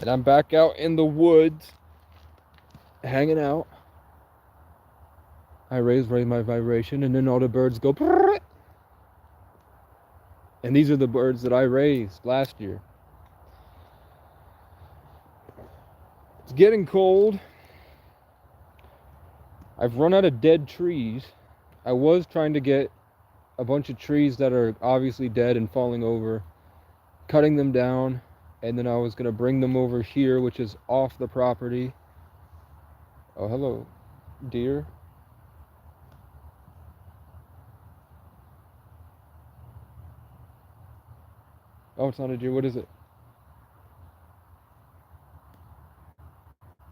And I'm back out in the woods, hanging out. I raise my vibration, and then all the birds go. Prrr. And these are the birds that I raised last year. It's getting cold. I've run out of dead trees. I was trying to get a bunch of trees that are obviously dead and falling over, cutting them down, and then I was going to bring them over here, which is off the property. Oh, hello, deer. Oh, it's not a deer. What is it?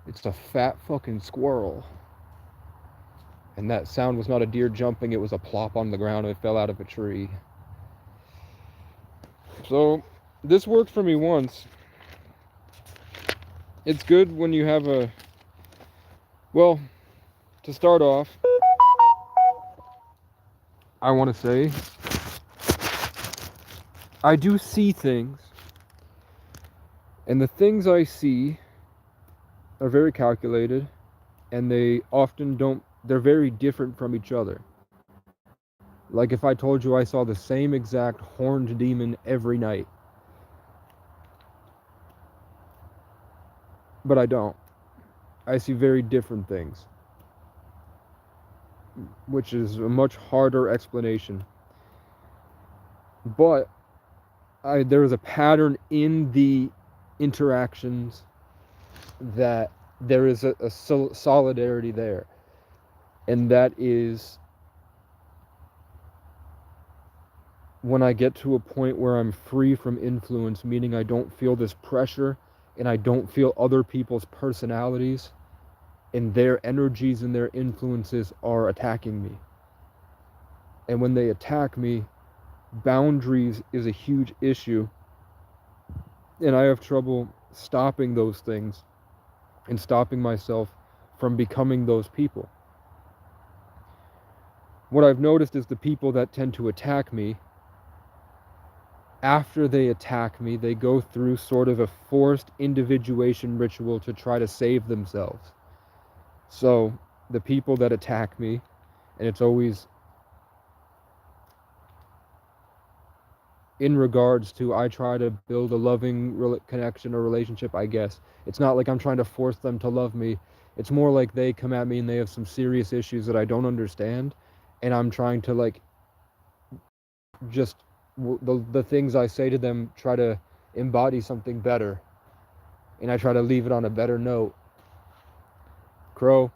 It's a fat fucking squirrel. And that sound was not a deer jumping, it was a plop on the ground and it fell out of a tree. So, this worked for me once. It's good when you have a... Well, to start off, I want to say, I do see things. And the things I see are very calculated, and they often don't... They're very different from each other. Like if I told you I saw the same exact horned demon every night. But I don't. I see very different things. Which is a much harder explanation. But there is a pattern in the interactions that there is a solidarity there. And that is when I get to a point where I'm free from influence, meaning I don't feel this pressure and I don't feel other people's personalities and their energies and their influences are attacking me. And when they attack me, boundaries is a huge issue. And I have trouble stopping those things and stopping myself from becoming those people. What I've noticed is the people that tend to attack me, after they attack me, they go through sort of a forced individuation ritual to try to save themselves. So the people that attack me, and it's always in regards to I try to build a loving connection or relationship, I guess. It's not like I'm trying to force them to love me. It's more like they come at me and they have some serious issues that I don't understand, and I'm trying to like just the things I say to them try to embody something better, and I try to leave it on a better note. Crow,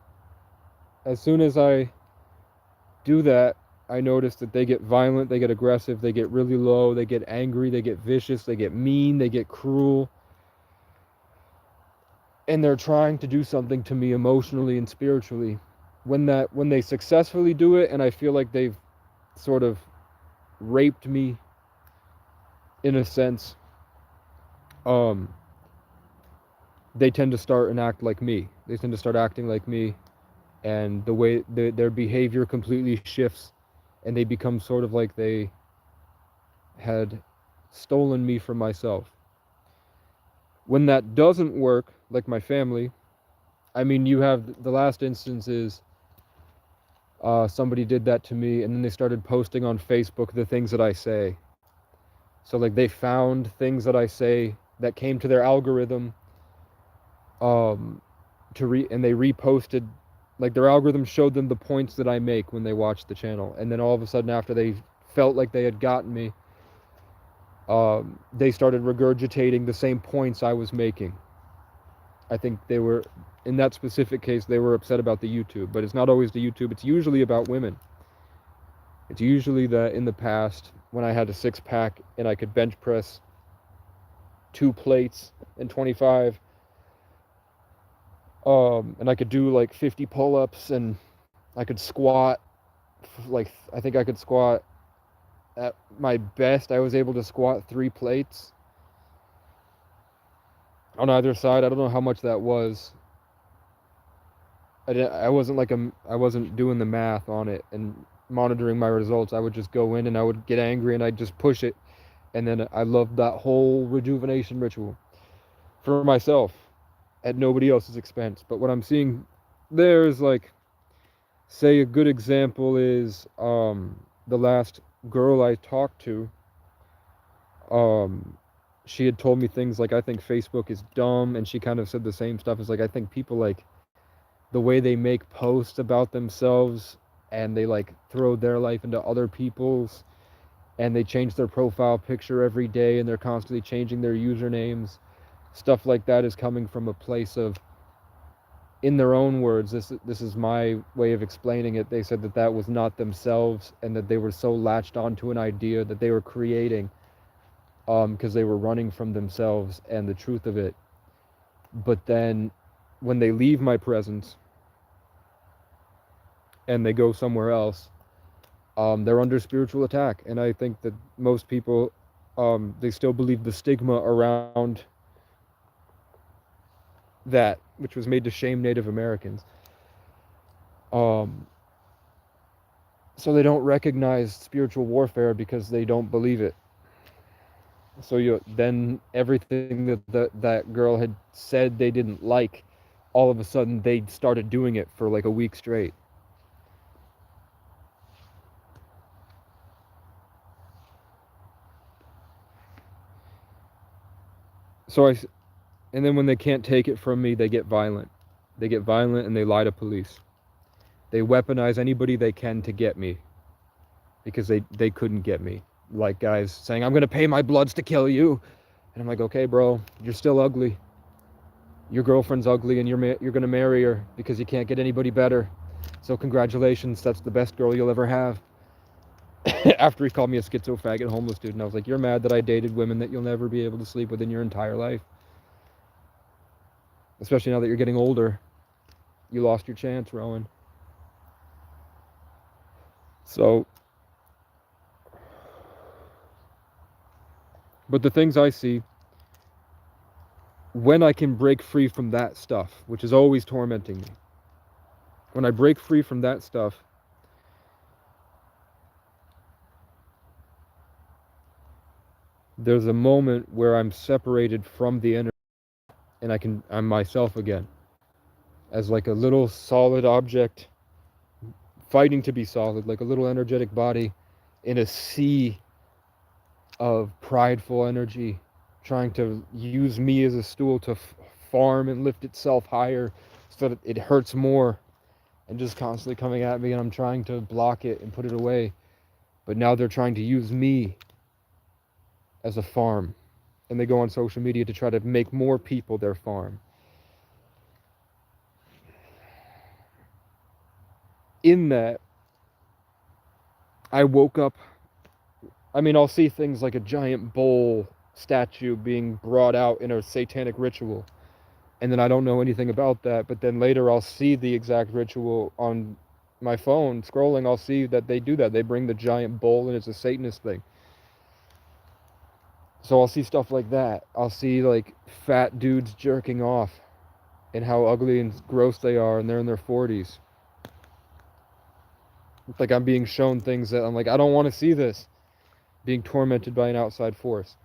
as soon as I do that, I notice that they get violent, they get aggressive, they get really low, they get angry, they get vicious, they get mean, they get cruel. And they're trying to do something to me emotionally and spiritually. When they successfully do it, and I feel like they've sort of raped me in a sense, they tend to start and act like me. They tend to start acting like me, and the way their behavior completely shifts, and they become sort of like they had stolen me from myself. When that doesn't work, like my family, I mean, you have the last instance is somebody did that to me, and then they started posting on Facebook the things that I say. So like they found things that I say that came to their algorithm, and they reposted, like their algorithm showed them the points that I make when they watched the channel, and then all of a sudden after they felt like they had gotten me, they started regurgitating the same points I was making. I think they were, in that specific case, they were upset about the YouTube, but it's not always the YouTube, it's usually about women. It's usually that in the past, when I had a 6-pack and I could bench press 2 plates and 25, and I could do like 50 pull-ups, and I could squat, like, I think I could squat, at my best, I was able to squat 3 plates on either side. I don't know how much that was. I wasn't doing the math on it and monitoring my results. I would just go in and I would get angry and I'd just push it, and then I loved that whole rejuvenation ritual. for myself at nobody else's expense. But what I'm seeing there is like, say a good example is the last girl I talked to. Um, she had told me things like, I think Facebook is dumb, and she kind of said the same stuff as like, I think people like the way they make posts about themselves and they like throw their life into other people's, and they change their profile picture every day and they're constantly changing their usernames. Stuff like that is coming from a place of, in their own words, this is my way of explaining it. They said that that was not themselves, and that they were so latched onto an idea that they were creating, because they were running from themselves and the truth of it. But then when they leave my presence and they go somewhere else, they're under spiritual attack. And I think that most people, they still believe the stigma around that, which was made to shame Native Americans. So they don't recognize spiritual warfare because they don't believe it. So then everything that girl had said they didn't like, all of a sudden they started doing it for like a week straight. And then when they can't take it from me, they get violent. They get violent and they lie to police. They weaponize anybody they can to get me, because they couldn't get me. Like guys saying, I'm going to pay my bloods to kill you. And I'm like, okay, bro, you're still ugly. Your girlfriend's ugly, and you're going to marry her because you can't get anybody better. So congratulations, that's the best girl you'll ever have. After he called me a schizo faggot homeless dude, and I was like, you're mad that I dated women that you'll never be able to sleep with in your entire life. Especially now that you're getting older. You lost your chance, Rowan. So, but the things I see, when I can break free from that stuff, which is always tormenting me, when I break free from that stuff, there's a moment where I'm separated from the energy, and I'm myself again, as like a little solid object fighting to be solid, like a little energetic body in a sea of prideful energy, trying to use me as a stool to farm and lift itself higher so that it hurts more, and just constantly coming at me, and I'm trying to block it and put it away. But now they're trying to use me as a farm, and they go on social media to try to make more people their farm. In that, I woke up, I mean, I'll see things like a giant bull statue being brought out in a satanic ritual, and then I don't know anything about that, but then later I'll see the exact ritual on my phone, scrolling, I'll see that they do that. They bring the giant bull, and it's a Satanist thing. So I'll see stuff like that. I'll see like fat dudes jerking off, and how ugly and gross they are, and they're in their 40s. It's like I'm being shown things that I'm like, I don't want to see this. Being tormented by an outside force.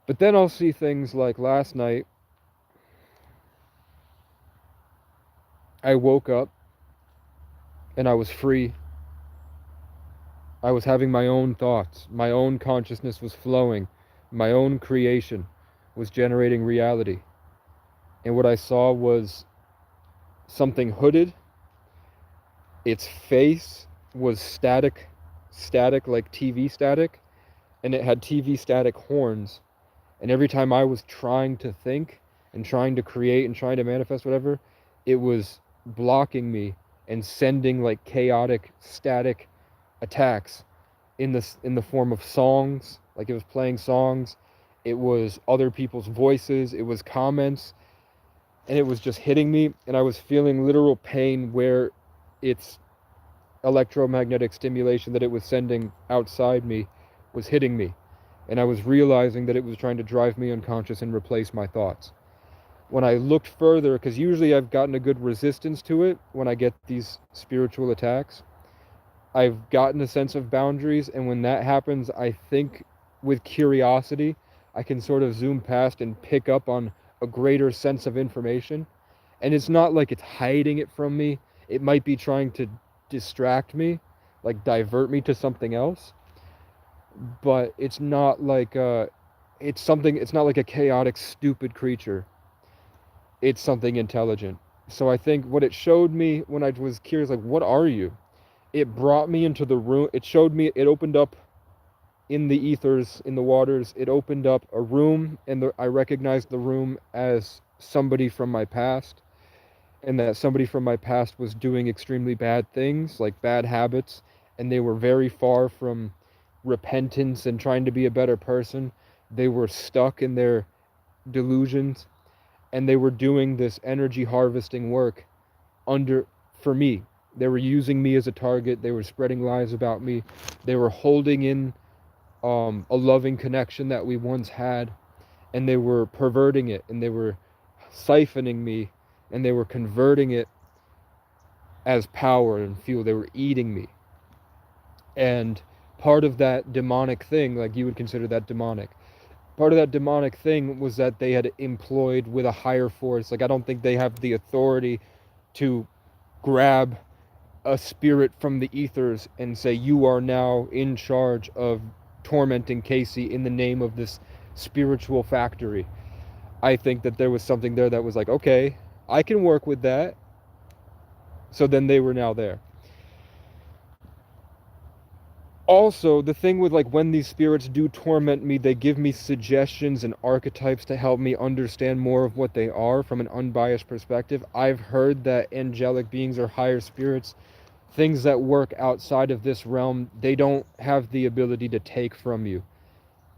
But then I'll see things like last night, I woke up and I was free. I was having my own thoughts. My own consciousness was flowing. My own creation was generating reality. And what I saw was something hooded. Its face was static like TV static, and it had TV static horns. And every time I was trying to think and trying to create and trying to manifest whatever, it was blocking me and sending like chaotic static attacks in the form of songs. Like it was playing songs, it was other people's voices, it was comments, and it was just hitting me, and I was feeling literal pain where its electromagnetic stimulation that it was sending outside me was hitting me. And I was realizing that it was trying to drive me unconscious and replace my thoughts. When I looked further, because usually I've gotten a good resistance to it when I get these spiritual attacks, I've gotten a sense of boundaries, and when that happens, I think with curiosity, I can sort of zoom past and pick up on a greater sense of information. And it's not like it's hiding it from me. It might be trying to distract me, like divert me to something else, but it's not like it's not like a chaotic stupid creature. It's something intelligent. So I think what it showed me when I was curious, like, what are you? It brought me into the room. It showed me, it opened up in the ethers, in the waters. It opened up a room, and I recognized the room as somebody from my past, and that somebody from my past was doing extremely bad things, like bad habits, and they were very far from repentance and trying to be a better person. They were stuck in their delusions, and they were doing this energy harvesting work under for me. They were using me as a target. They were spreading lies about me. They were holding in a loving connection that we once had, and they were perverting it, and they were siphoning me, and they were converting it as power and fuel. They were eating me. And part of that demonic thing, like you would consider that demonic, part of that demonic thing was that they had employed with a higher force. Like, I don't think they have the authority to grab a spirit from the ethers and say, you are now in charge of tormenting Casey in the name of this spiritual factory. I think that there was something there that was like, okay, I can work with that. So then they were now there. Also, the thing with, like, when these spirits do torment me, they give me suggestions and archetypes to help me understand more of what they are from an unbiased perspective. I've heard that angelic beings or higher spirits, things that work outside of this realm, they don't have the ability to take from you.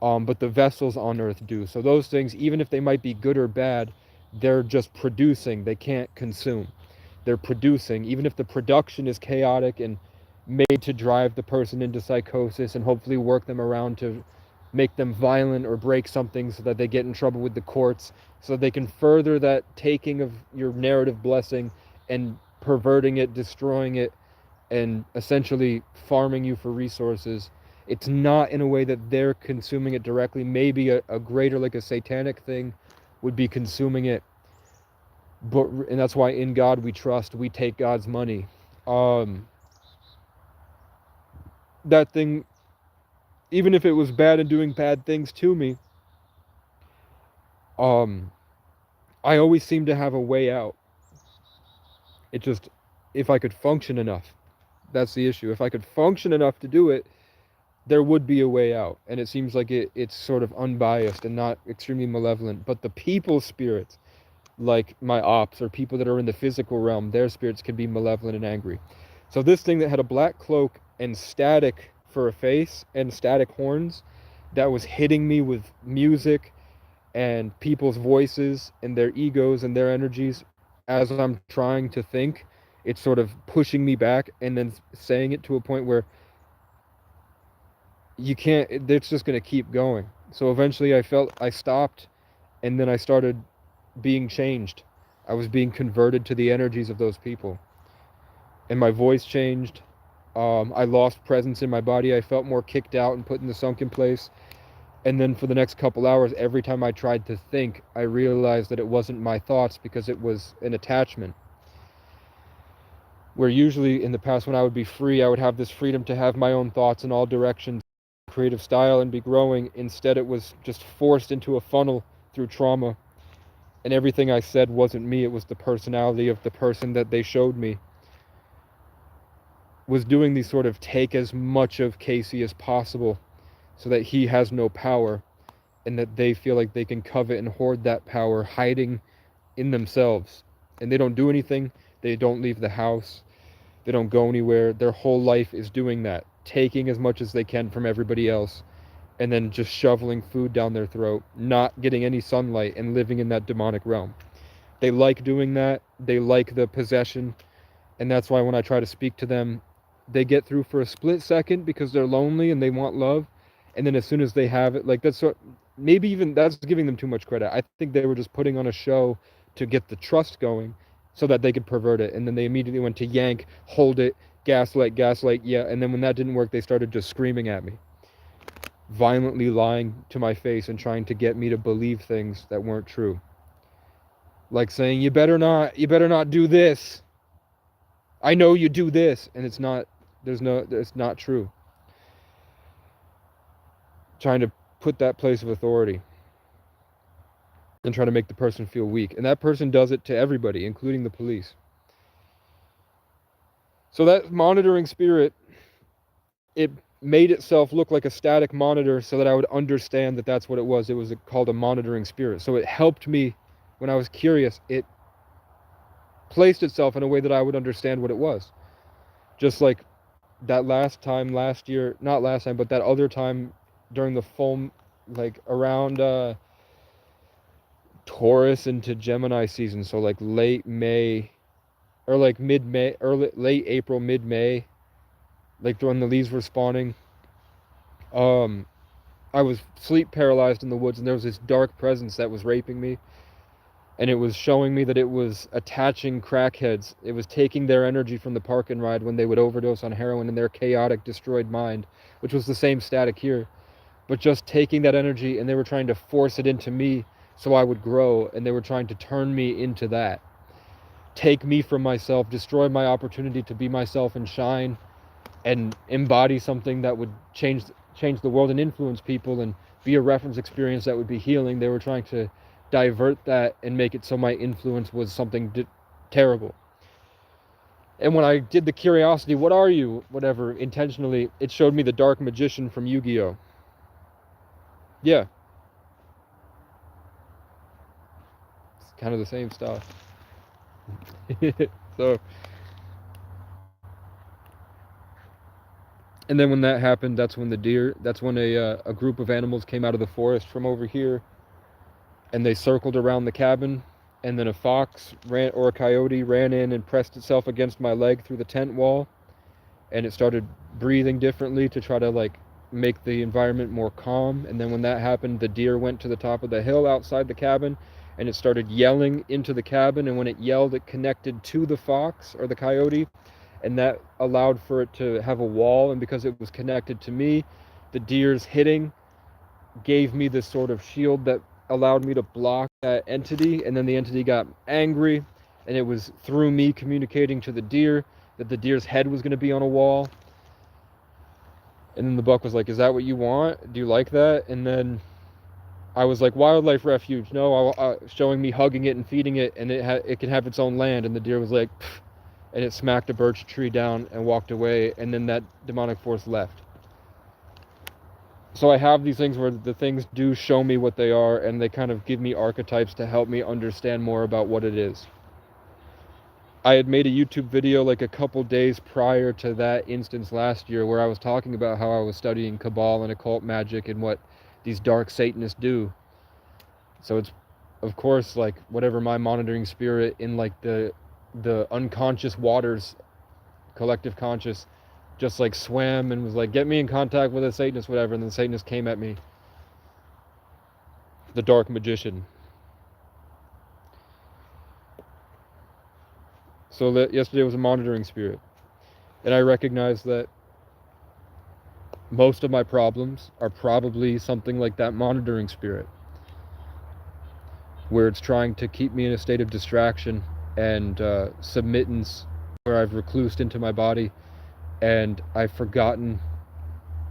But the vessels on earth do. So those things, even if they might be good or bad, they're just producing. They can't consume. They're producing. Even if the production is chaotic and made to drive the person into psychosis and hopefully work them around to make them violent or break something so that they get in trouble with the courts, so they can further that taking of your narrative blessing and perverting it, destroying it, and essentially farming you for resources. It's not in a way that they're consuming it directly. Maybe a greater, like a satanic thing, would be consuming it. But, and that's why in God we trust. We take God's money. That thing, even if it was bad and doing bad things to me, I always seem to have a way out. It just, if I could function enough, that's the issue. If I could function enough to do it, there would be a way out. And it seems like it's sort of unbiased and not extremely malevolent. But the people spirits, like my ops or people that are in the physical realm, their spirits can be malevolent and angry. So this thing that had a black cloak and static for a face and static horns, that was hitting me with music and people's voices and their egos and their energies as I'm trying to think. It's sort of pushing me back and then saying it to a point where you can't, it's just going to keep going. So eventually I stopped, and then I started being changed. I was being converted to the energies of those people, and my voice changed. I lost presence in my body. I felt more kicked out and put in the sunken place. And then for the next couple hours, every time I tried to think, I realized that it wasn't my thoughts because it was an attachment. Where usually in the past, when I would be free, I would have this freedom to have my own thoughts in all directions, creative style, and be growing. Instead, it was just forced into a funnel through trauma. And everything I said wasn't me. It was the personality of the person that they showed me was doing these sort of take as much of Casey as possible so that he has no power, and that they feel like they can covet and hoard that power hiding in themselves. And they don't do anything. They don't leave the house. They don't go anywhere. Their whole life is doing that, taking as much as they can from everybody else, and then just shoveling food down their throat, not getting any sunlight, and living in that demonic realm. They like doing that. They like the possession. And that's why when I try to speak to them, they get through for a split second because they're lonely and they want love. And then as soon as they have it, like, that's what, maybe even that's giving them too much credit. I think they were just putting on a show to get the trust going so that they could pervert it. And then they immediately went to yank, hold it, gaslight, yeah. And then when that didn't work, they started just screaming at me. violently lying to my face and trying to get me to believe things that weren't true. Like saying, you better not do this. I know you do this. And it's not true. Trying to put that place of authority and trying to make the person feel weak. And that person does it to everybody, including the police. So that monitoring spirit, it made itself look like a static monitor so that I would understand that that's what it was. It was called a monitoring spirit. So it helped me when I was curious. It placed itself in a way that I would understand what it was. Just like that last year, not last time, but that other time during the full, like around Taurus into Gemini season. So like late May or like mid-May, early late April, mid-May, like when the leaves were spawning. I was sleep paralyzed in the woods, and there was this dark presence that was raping me, and it was showing me that it was attaching crackheads. It was taking their energy from the park and ride when they would overdose on heroin in their chaotic, destroyed mind, which was the same static here, but just taking that energy, and they were trying to force it into me so I would grow, and they were trying to turn me into that. Take me from myself, destroy my opportunity to be myself and shine and embody something that would change the world and influence people and be a reference experience that would be healing. They were trying to divert that and make it so my influence was something terrible. And when I did the curiosity, what are you, whatever, intentionally, it showed me the Dark Magician from Yu-Gi-Oh! Yeah. It's kind of the same stuff. So, and then when that happened, that's when a group of animals came out of the forest from over here, and they circled around the cabin, and then a fox or a coyote ran in and pressed itself against my leg through the tent wall, and it started breathing differently to try to like make the environment more calm. And then when that happened, the deer went to the top of the hill outside the cabin, and it started yelling into the cabin, and when it yelled, it connected to the fox or the coyote, and that allowed for it to have a wall. And because it was connected to me, the deer's hitting gave me this sort of shield that allowed me to block that entity. And then the entity got angry, and it was through me communicating to the deer that the deer's head was going to be on a wall. And then the buck was like, is that what you want? Do you like that? And then I was like, wildlife refuge. No, showing me hugging it and feeding it, and it can have its own land. And the deer was like, pfft, and it smacked a birch tree down and walked away. And then that demonic force left. So I have these things where the things do show me what they are, and they kind of give me archetypes to help me understand more about what it is. I had made a YouTube video like a couple days prior to that instance last year where I was talking about how I was studying Cabal and occult magic and what these dark Satanists do. So it's, of course, like whatever my monitoring spirit in like the unconscious waters, collective conscious, just like swam and was like, get me in contact with a Satanist, whatever. And then the Satanist came at me. The Dark Magician. So that yesterday was a monitoring spirit. And I recognized that most of my problems are probably something like that monitoring spirit, where it's trying to keep me in a state of distraction and submittance, where I've reclused into my body and I've forgotten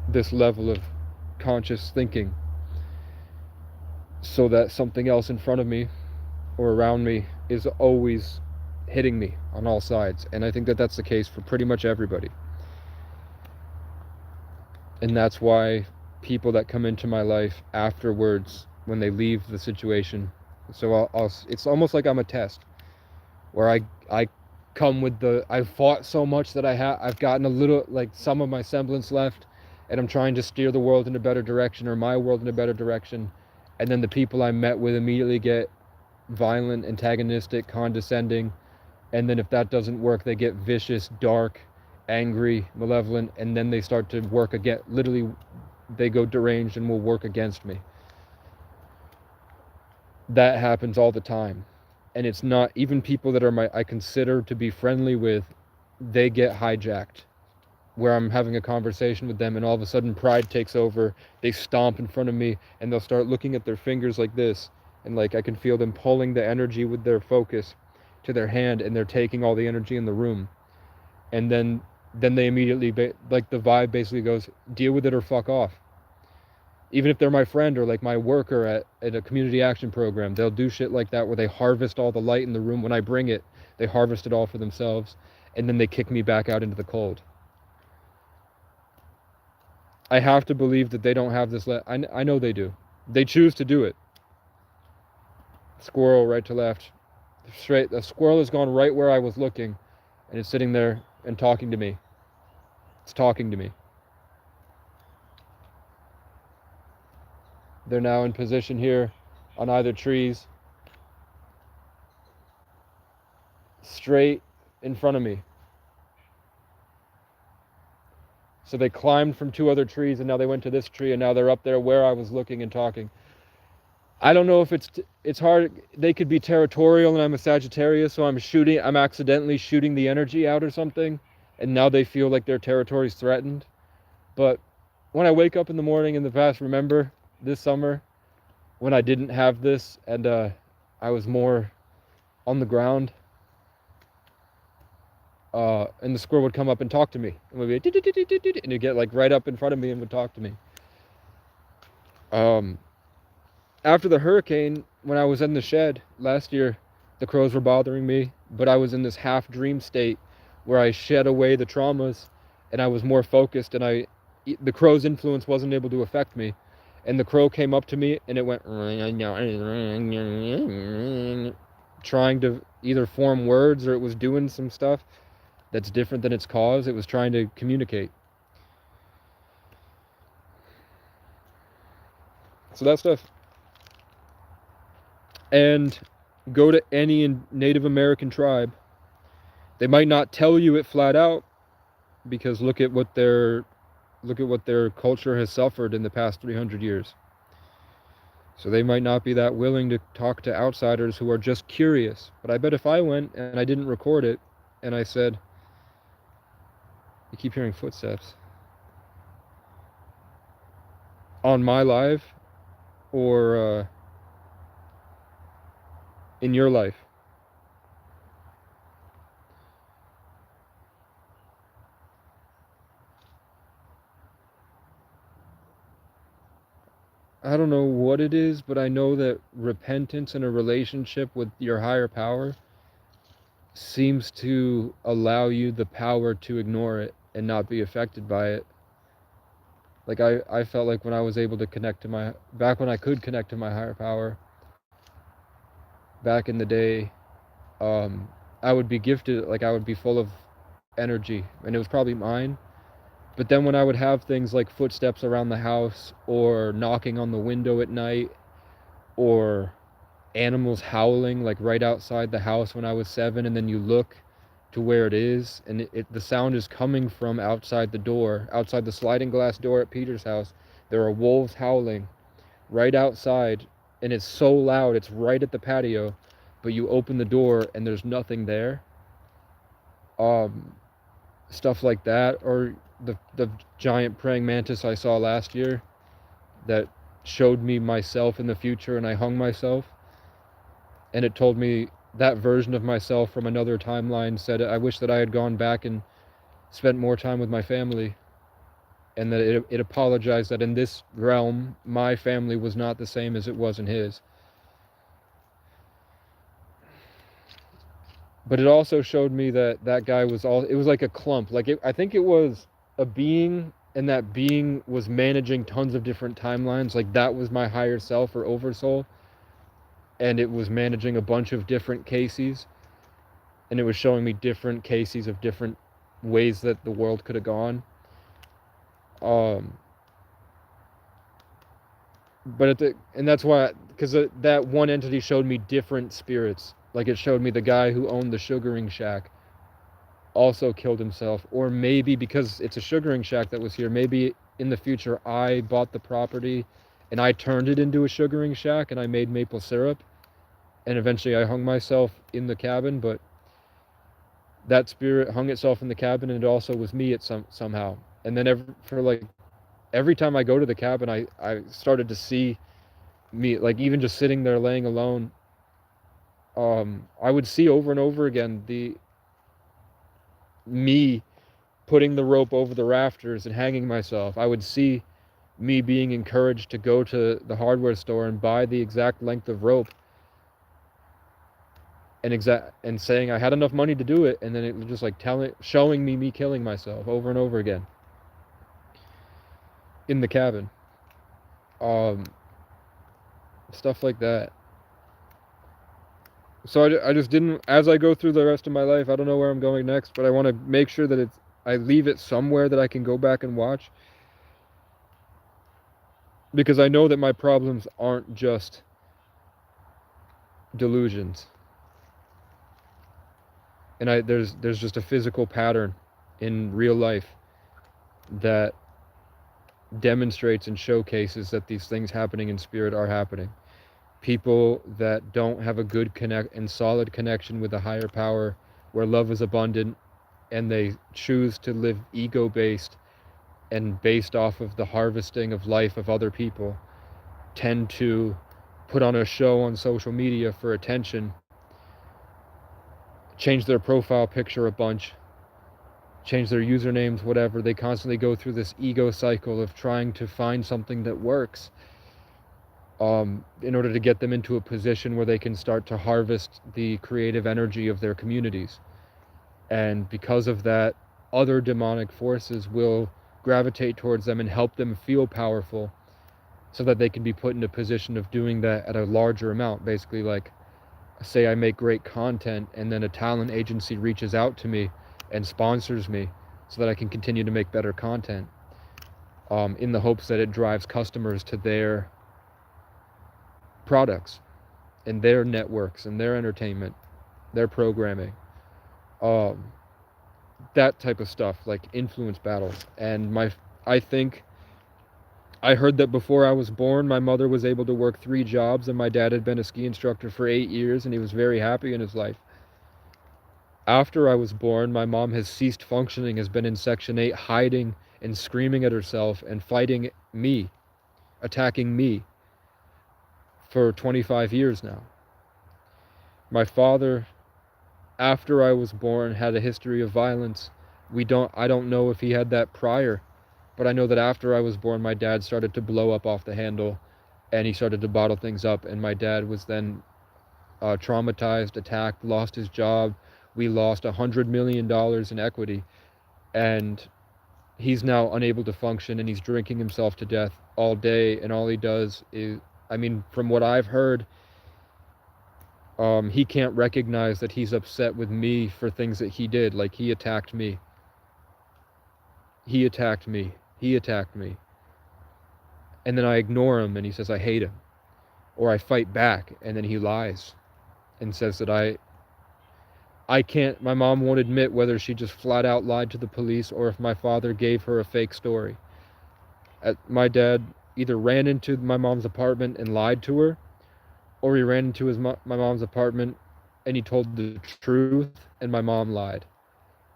this level of conscious thinking, so that something else in front of me or around me is always hitting me on all sides. And I think that that's the case for pretty much everybody. And that's why people that come into my life afterwards, when they leave the situation, so it's almost like I'm a test, where I come with I've fought so much that I've gotten a little, like some of my semblance left, and I'm trying to steer the world in a better direction, or my world in a better direction. And then the people I met with immediately get violent, antagonistic, condescending. And then if that doesn't work, they get vicious, dark, angry, malevolent, and then they start to work again. Literally, they go deranged and will work against me. That happens all the time. And it's not even people that I consider to be friendly with, they get hijacked. where I'm having a conversation with them, and all of a sudden pride takes over. They stomp in front of me, and they'll start looking at their fingers like this, and like I can feel them pulling the energy with their focus to their hand, and they're taking all the energy in the room. And then they immediately like the vibe basically goes, deal with it or fuck off. Even if they're my friend or like my worker at a community action program, they'll do shit like that where they harvest all the light in the room. When I bring it, they harvest it all for themselves, and then they kick me back out into the cold. I have to believe that they don't have this. I know they do. They choose to do it. Squirrel right to left. Straight. The squirrel has gone right where I was looking, and it's sitting there and talking to me. It's talking to me. They're now in position here on either trees, straight in front of me. So they climbed from 2 other trees, and now they went to this tree, and now they're up there where I was looking and talking. I don't know if it's hard. They could be territorial, and I'm a Sagittarius, so I'm accidentally shooting the energy out or something, and now they feel like their territory's threatened. But when I wake up in the morning in the past, remember this summer when I didn't have this, and I was more on the ground, and the squirrel would come up and talk to me, and would be and he'd get like right up in front of me and would talk to me. After the hurricane, when I was in the shed last year, the crows were bothering me, but I was in this half dream state where I shed away the traumas, and I was more focused, and the crow's influence wasn't able to affect me. And the crow came up to me, and it went trying to either form words, or it was doing some stuff that's different than its cause. It was trying to communicate. So that stuff. And go to any Native American tribe. They might not tell you it flat out, because look at what their culture has suffered in the past 300 years. So they might not be that willing to talk to outsiders who are just curious. But I bet if I went and I didn't record it, and I said, you keep hearing footsteps on my live, or in your life. I don't know what it is, but I know that repentance in a relationship with your higher power seems to allow you the power to ignore it and not be affected by it. Like I felt like when I was able to connect to back when I could connect to my higher power, back in the day, I would be gifted, like I would be full of energy, and it was probably mine. But then when I would have things like footsteps around the house, or knocking on the window at night, or animals howling like right outside the house when I was 7, and then you look to where it is, and the sound is coming from outside the door, outside the sliding glass door at Peter's house. There are wolves howling right outside, and it's so loud, it's right at the patio, but you open the door and there's nothing there. Stuff like that, or the giant praying mantis I saw last year that showed me myself in the future, and I hung myself, and it told me that version of myself from another timeline said, I wish that I had gone back and spent more time with my family, and that it apologized that in this realm my family was not the same as it was in his. But it also showed me that that guy was it was like a clump, like I think it was a being, and that being was managing tons of different timelines. Like that was my higher self or oversoul, and it was managing a bunch of different cases, and it was showing me different cases of different ways that the world could have gone. But and that's why, because that one entity showed me different spirits. Like it showed me the guy who owned the sugaring shack also killed himself, or maybe because it's a sugaring shack that was here, maybe in the future I bought the property and I turned it into a sugaring shack, and I made maple syrup, and eventually I hung myself in the cabin. But that spirit hung itself in the cabin, and it also was me at somehow. And then for like every time I go to the cabin, I started to see me, like even just sitting there laying alone. I would see over and over again the me putting the rope over the rafters and hanging myself. I would see me being encouraged to go to the hardware store and buy the exact length of rope, and saying I had enough money to do it, and then it was just like showing me killing myself over and over again in the cabin. Um, Stuff like that. So I just didn't, as I go through the rest of my life, I don't know where I'm going next, but I want to make sure that I leave it somewhere that I can go back and watch, because I know that my problems aren't just delusions. And there's just a physical pattern in real life that demonstrates and showcases that these things happening in spirit are happening. People that don't have a good connect and solid connection with a higher power where love is abundant, and they choose to live ego-based and based off of the harvesting of life of other people, tend to put on a show on social media for attention, change their profile picture a bunch, change their usernames, whatever. They constantly go through this ego cycle of trying to find something that works, in order to get them into a position where they can start to harvest the creative energy of their communities. And because of that, other demonic forces will gravitate towards them and help them feel powerful, so that they can be put in a position of doing that at a larger amount. Basically, like, say I make great content, and then a talent agency reaches out to me and sponsors me so that I can continue to make better content, in the hopes that it drives customers to their products and their networks and their entertainment, their programming, that type of stuff, like influence battles. And I think I heard that before I was born, my mother was able to work 3 jobs, and my dad had been a ski instructor for 8 years, and he was very happy in his life. After I was born, my mom has ceased functioning, has been in Section 8, hiding and screaming at herself and fighting me, attacking me, for 25 years now. My father, after I was born, had a history of violence. I don't know if he had that prior, but I know that after I was born, my dad started to blow up off the handle, and he started to bottle things up, and my dad was then traumatized, attacked, lost his job. We lost $100 million in equity, and he's now unable to function, and he's drinking himself to death all day, and all he does is, I mean, from what I've heard, he can't recognize that he's upset with me for things that he did. Like, he attacked me. He attacked me. He attacked me. And then I ignore him, and he says I hate him. Or I fight back, and then he lies and says that I can't, my mom won't admit whether she just flat out lied to the police or if my father gave her a fake story. My dad either ran into my mom's apartment and lied to her, or he ran into my mom's apartment and he told the truth, and my mom lied.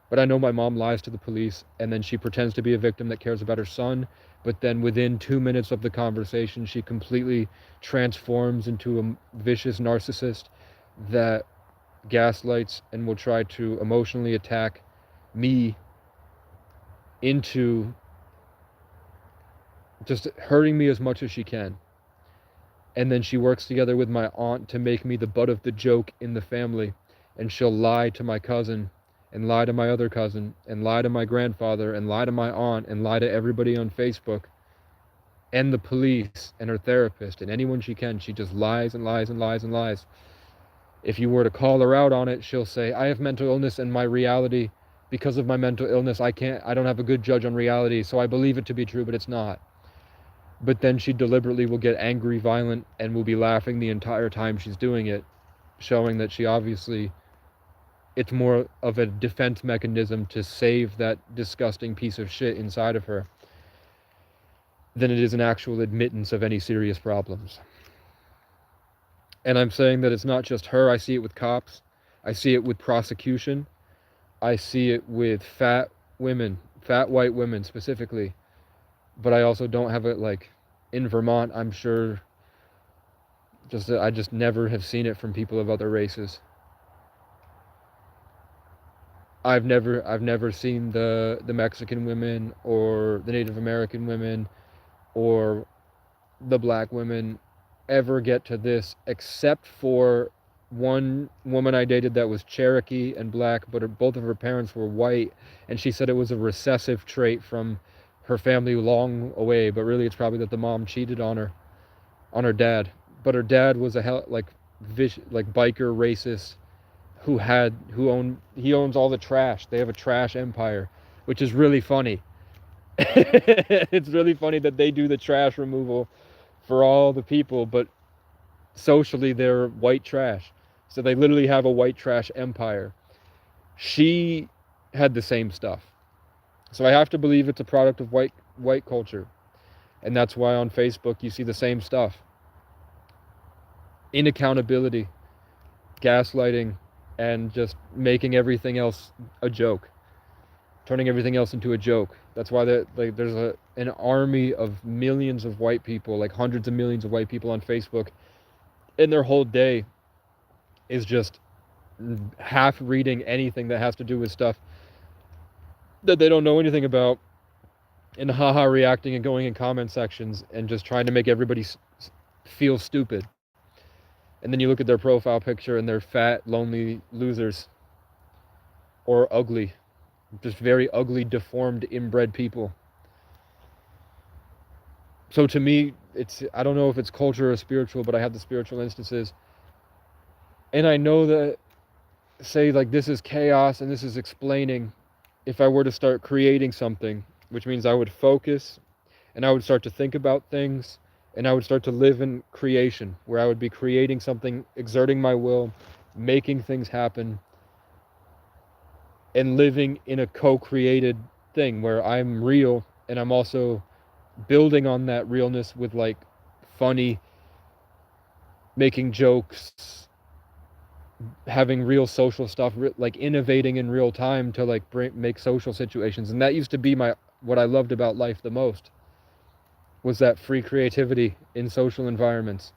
But I know my mom lies to the police, and then she pretends to be a victim that cares about her son, but then within 2 minutes of the conversation, she completely transforms into a vicious narcissist that gaslights and will try to emotionally attack me into just hurting me as much as she can. And then she works together with my aunt to make me the butt of the joke in the family, and she'll lie to my cousin and lie to my other cousin and lie to my grandfather and lie to my aunt and lie to everybody on Facebook and the police and her therapist and anyone she can. She just lies and lies and lies and lies. If you were to call her out on it, she'll say, I have mental illness, and my reality, because of my mental illness, I don't have a good judge on reality, so I believe it to be true, but it's not. But then she deliberately will get angry, violent, and will be laughing the entire time she's doing it, showing that she obviously, it's more of a defense mechanism to save that disgusting piece of shit inside of her than it is an actual admittance of any serious problems. And I'm saying that it's not just her. I see it with cops. I see it with prosecution. I see it with fat women, fat white women specifically. But I also don't have it like in Vermont. I'm sure I just never have seen it from people of other races. I've never seen the Mexican women or the Native American women or the black women ever get to this, except for one woman I dated that was Cherokee and black, but both of her parents were white, and she said it was a recessive trait from her family long away, but really it's probably that the mom cheated on her dad. But her dad was a like biker racist he owns all the trash. They have a trash empire, which is really funny. It's really funny that they do the trash removal for all the people, but socially they're white trash. So they literally have a white trash empire. She had the same stuff. So I have to believe it's a product of white culture. And that's why on Facebook you see the same stuff. Inaccountability, gaslighting, and just making everything else a joke. Turning everything else into a joke. That's why there's an army of millions of white people, like hundreds of millions of white people on Facebook, and their whole day is just half reading anything that has to do with stuff that they don't know anything about, and haha reacting and going in comment sections and just trying to make everybody feel stupid. And then you look at their profile picture and they're fat, lonely losers, or ugly, just very ugly, deformed, inbred people. So to me, I don't know if it's culture or spiritual, but I have the spiritual instances. And I know that, say, like, this is chaos and this is explaining, if I were to start creating something, which means I would focus and I would start to think about things and I would start to live in creation, where I would be creating something, exerting my will, making things happen, and living in a co-created thing where I'm real and I'm also building on that realness with like funny, making jokes, having real social stuff, like innovating in real time to like make social situations. And that used to be what I loved about life the most, was that free creativity in social environments.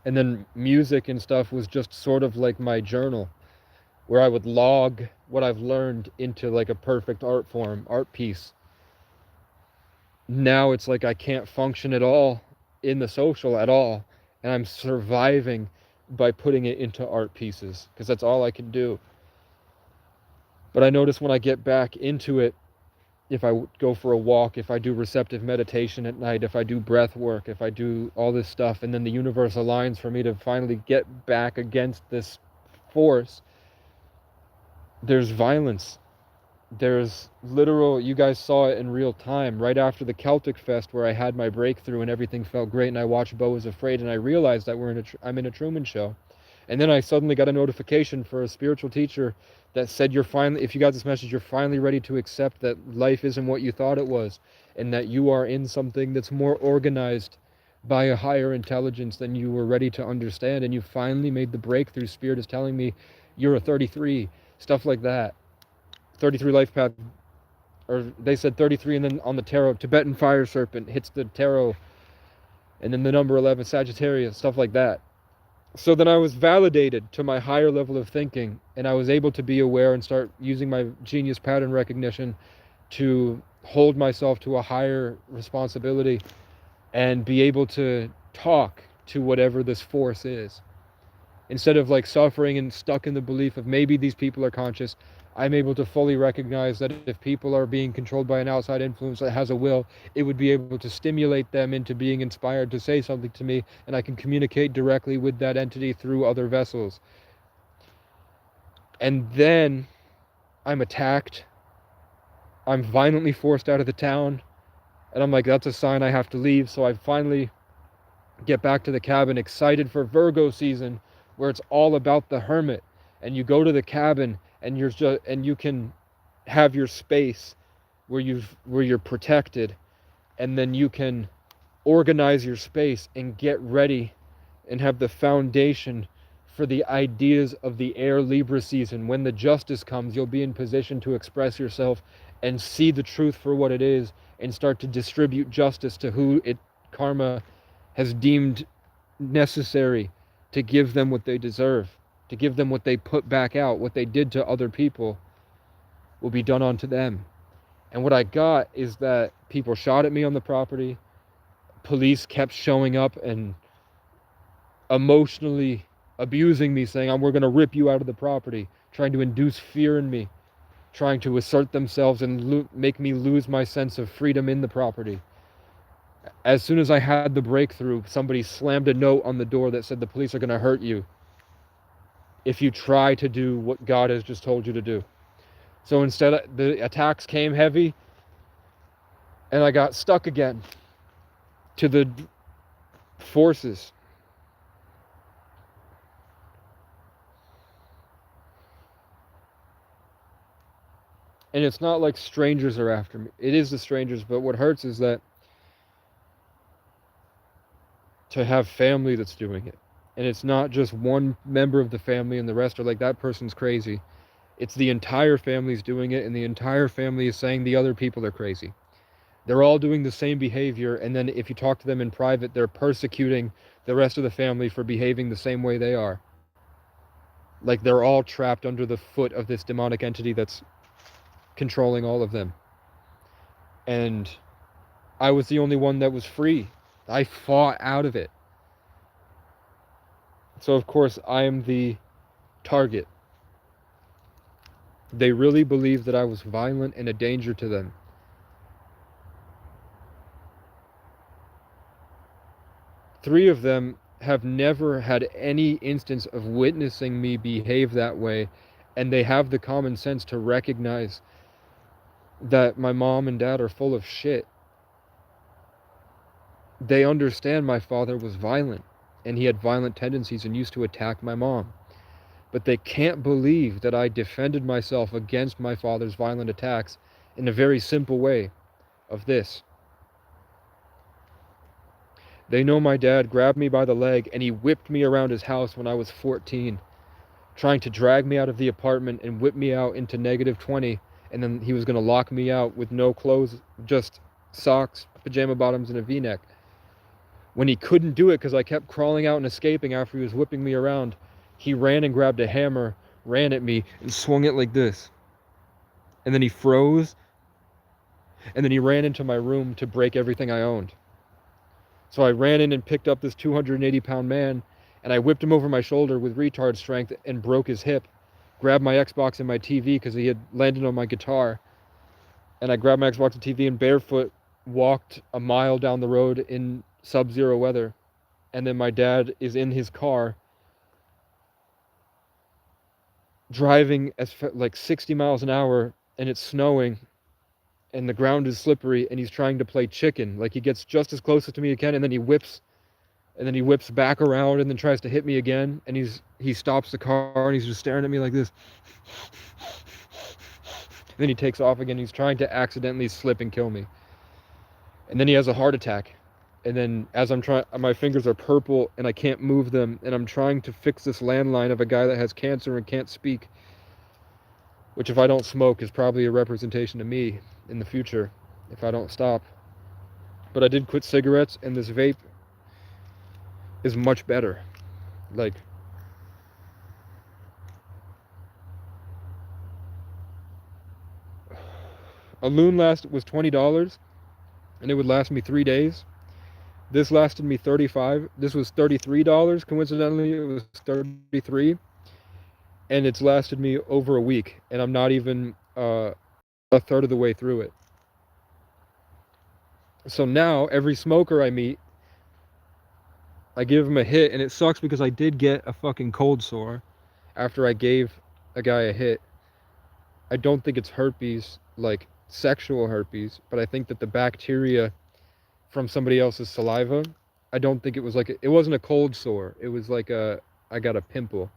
And then music and stuff was just sort of like my journal, where I would log what I've learned into like a perfect art piece. Now it's like I can't function at all in the social at all, and I'm surviving by putting it into art pieces, because that's all I can do. But I notice when I get back into it, if I go for a walk, if I do receptive meditation at night, if I do breath work, if I do all this stuff, and then the universe aligns for me to finally get back against this force, there's violence. There's literal, you guys saw it in real time, right after the Celtic Fest where I had my breakthrough and everything felt great, and I watched Beau Was Afraid, and I realized that I'm in a Truman Show. And then I suddenly got a notification for a spiritual teacher that said, if you got this message, you're finally ready to accept that life isn't what you thought it was, and that you are in something that's more organized by a higher intelligence than you were ready to understand, and you finally made the breakthrough. Spirit is telling me you're a 33, stuff like that. 33 life path, or they said 33, and then on the tarot, Tibetan fire serpent hits the tarot, and then the number 11, Sagittarius, stuff like that. So then I was validated to my higher level of thinking, and I was able to be aware and start using my genius pattern recognition to hold myself to a higher responsibility and be able to talk to whatever this force is. Instead of like suffering and stuck in the belief of maybe these people are conscious, I'm able to fully recognize that if people are being controlled by an outside influence that has a will, it would be able to stimulate them into being inspired to say something to me, and I can communicate directly with that entity through other vessels. And then I'm attacked. I'm violently forced out of the town, and I'm like, that's a sign I have to leave. So I finally get back to the cabin, excited for Virgo season, where it's all about the hermit, and you go to the cabin and you can have your space where you're protected, and then you can organize your space and get ready and have the foundation for the ideas of the air Libra season. When the justice comes, you'll be in position to express yourself and see the truth for what it is, and start to distribute justice to who it karma has deemed necessary, to give them what they deserve, to give them what they put back out. What they did to other people will be done unto them. And what I got is that people shot at me on the property. Police kept showing up and emotionally abusing me, saying, we're going to rip you out of the property, trying to induce fear in me, trying to assert themselves and make me lose my sense of freedom in the property. As soon as I had the breakthrough, somebody slammed a note on the door that said, the police are going to hurt you if you try to do what God has just told you to do. So instead, the attacks came heavy, and I got stuck again to the forces. And it's not like strangers are after me. It is the strangers, but what hurts is that to have family that's doing it. And it's not just one member of the family and the rest are like, that person's crazy. It's the entire family's doing it, and the entire family is saying the other people are crazy. They're all doing the same behavior, and then if you talk to them in private, they're persecuting the rest of the family for behaving the same way they are. Like they're all trapped under the foot of this demonic entity that's controlling all of them. And I was the only one that was free. I fought out of it. So of course I am the target. They really believed that I was violent and a danger to them. Three of them have never had any instance of witnessing me behave that way, and they have the common sense to recognize that my mom and dad are full of shit. They understand my father was violent, and he had violent tendencies and used to attack my mom. But they can't believe that I defended myself against my father's violent attacks in a very simple way of this. They know my dad grabbed me by the leg and he whipped me around his house when I was 14, trying to drag me out of the apartment and whip me out into -20, and then he was going to lock me out with no clothes, just socks, pajama bottoms, and a V-neck. When he couldn't do it because I kept crawling out and escaping after he was whipping me around, he ran and grabbed a hammer, ran at me, and swung it like this. And then he froze, and then he ran into my room to break everything I owned. So I ran in and picked up this 280-pound man, and I whipped him over my shoulder with retard strength and broke his hip, grabbed my Xbox and my TV because he had landed on my guitar, and I grabbed my Xbox and TV and barefoot walked a mile down the road in sub-zero weather. And then my dad is in his car driving like 60 miles an hour, and it's snowing and the ground is slippery, and he's trying to play chicken. Like he gets just as close to me as he can, and then he whips back around and then tries to hit me again, and he stops the car and he's just staring at me like this. And then he takes off again. He's trying to accidentally slip and kill me. And then he has a heart attack. And then as I'm trying, my fingers are purple and I can't move them, and I'm trying to fix this landline of a guy that has cancer and can't speak, which if I don't smoke is probably a representation of me in the future if I don't stop. But I did quit cigarettes, and this vape is much better. Like, a loon was $20, and it would last me 3 days. This lasted me 35. This was $33. Coincidentally, it was 33, and it's lasted me over a week, and I'm not even a third of the way through it. So now every smoker I meet, I give him a hit, and it sucks because I did get a fucking cold sore after I gave a guy a hit. I don't think it's herpes, like sexual herpes, but I think that the bacteria from somebody else's saliva, I don't think it was like, it wasn't a cold sore. It was like I got a pimple.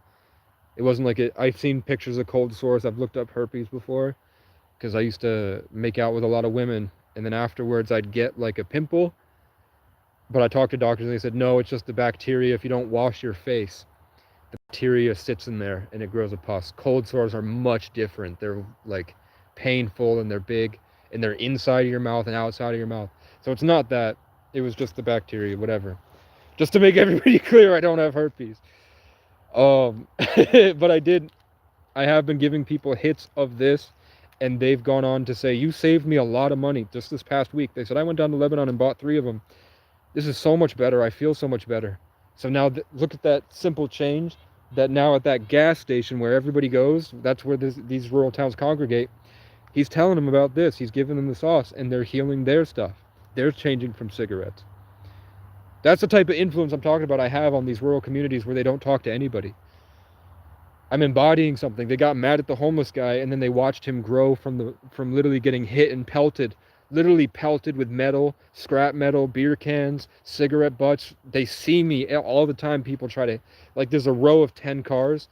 It wasn't like I've seen pictures of cold sores. I've looked up herpes before because I used to make out with a lot of women, and then afterwards I'd get like a pimple. But I talked to doctors and they said, no, it's just the bacteria if you don't wash your face. bacteria sits in there and it grows a pus. Cold sores are much different. They're like painful and they're big and they're inside of your mouth and outside of your mouth. So it's not that. It was just the bacteria, whatever. Just to make everybody clear, I don't have herpes. But I have been giving people hits of this, and they've gone on to say, you saved me a lot of money just this past week. They said, I went down to Lebanon and bought 3 of them. This is so much better. I feel so much better. So now look at that simple change, that now at that gas station where everybody goes, that's where these rural towns congregate. He's telling them about this. He's giving them the sauce, and they're healing their stuff. They're changing from cigarettes. That's the type of influence I'm talking about I have on these rural communities where they don't talk to anybody. I'm embodying something. They got mad at the homeless guy, and then they watched him grow from literally getting hit and pelted, literally pelted with metal, scrap metal, beer cans, cigarette butts. They see me all the time. People try to, like, there's a row of 10 cars,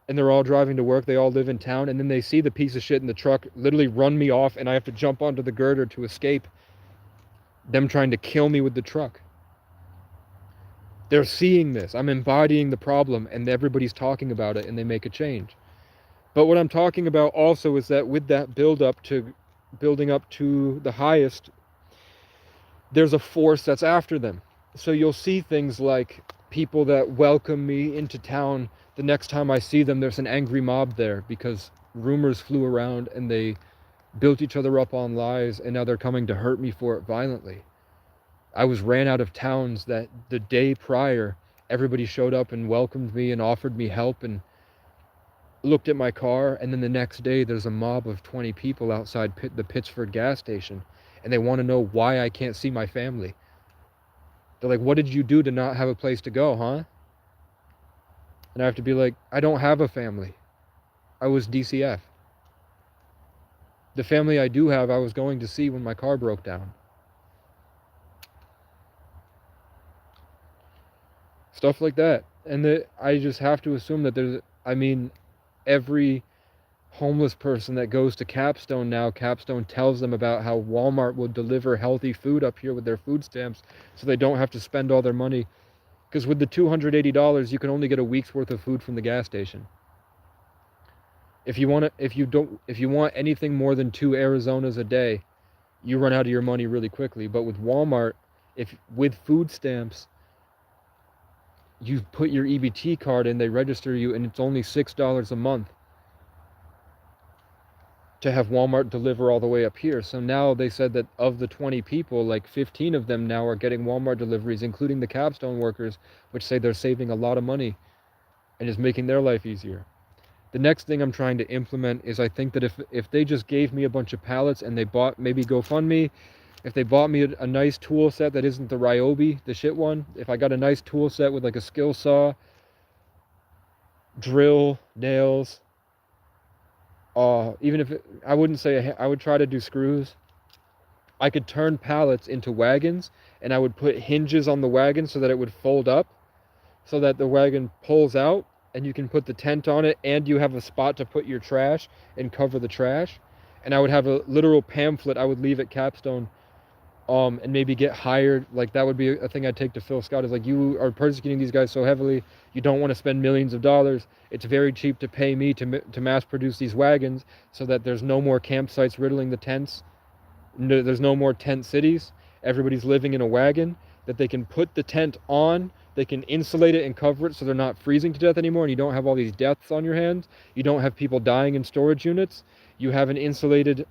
and they're all driving to work. They all live in town, and then they see the piece of shit in the truck literally run me off, and I have to jump onto the girder to escape them trying to kill me with the truck. They're seeing this. I'm embodying the problem, and everybody's talking about it, and they make a change. But what I'm talking about also is that with that building up to the highest, there's a force that's after them. So you'll see things like people that welcome me into town. The next time I see them, there's an angry mob there because rumors flew around and they built each other up on lies, and now they're coming to hurt me for it violently. I was ran out of towns that the day prior, everybody showed up and welcomed me and offered me help and looked at my car, and then the next day there's a mob of 20 people outside the Pittsford gas station, and they want to know why I can't see my family. They're like, what did you do to not have a place to go, huh? And I have to be like, I don't have a family. I was DCF. The family I do have, I was going to see when my car broke down. Stuff like that. And I just have to assume that every homeless person that goes to Capstone now, Capstone tells them about how Walmart will deliver healthy food up here with their food stamps so they don't have to spend all their money. Because with the $280, you can only get a week's worth of food from the gas station. If you want anything more than 2 Arizonas a day, you run out of your money really quickly. But with Walmart, with food stamps, you put your EBT card in, they register you, and it's only $6 a month to have Walmart deliver all the way up here. So now they said that of the 20 people, like 15 of them now are getting Walmart deliveries, including the Capstone workers, which say they're saving a lot of money and is making their life easier. The next thing I'm trying to implement is I think that if they just gave me a bunch of pallets and they bought, maybe GoFundMe, if they bought me a nice tool set that isn't the Ryobi, the shit one, if I got a nice tool set with like a skill saw, drill, nails, even if I wouldn't say, I would try to do screws. I could turn pallets into wagons, and I would put hinges on the wagon so that it would fold up, so that the wagon pulls out, and you can put the tent on it, and you have a spot to put your trash and cover the trash. And I would have a literal pamphlet I would leave at Capstone, and maybe get hired. Like, that would be a thing I'd take to Phil Scott, is like, you are persecuting these guys so heavily, you don't want to spend millions of dollars. It's very cheap to pay me to mass produce these wagons so that there's no more campsites riddling the tents. There's no more tent cities. Everybody's living in a wagon that they can put the tent on. They can insulate it and cover it so they're not freezing to death anymore, and you don't have all these deaths on your hands. You don't have people dying in storage units. You have an insulated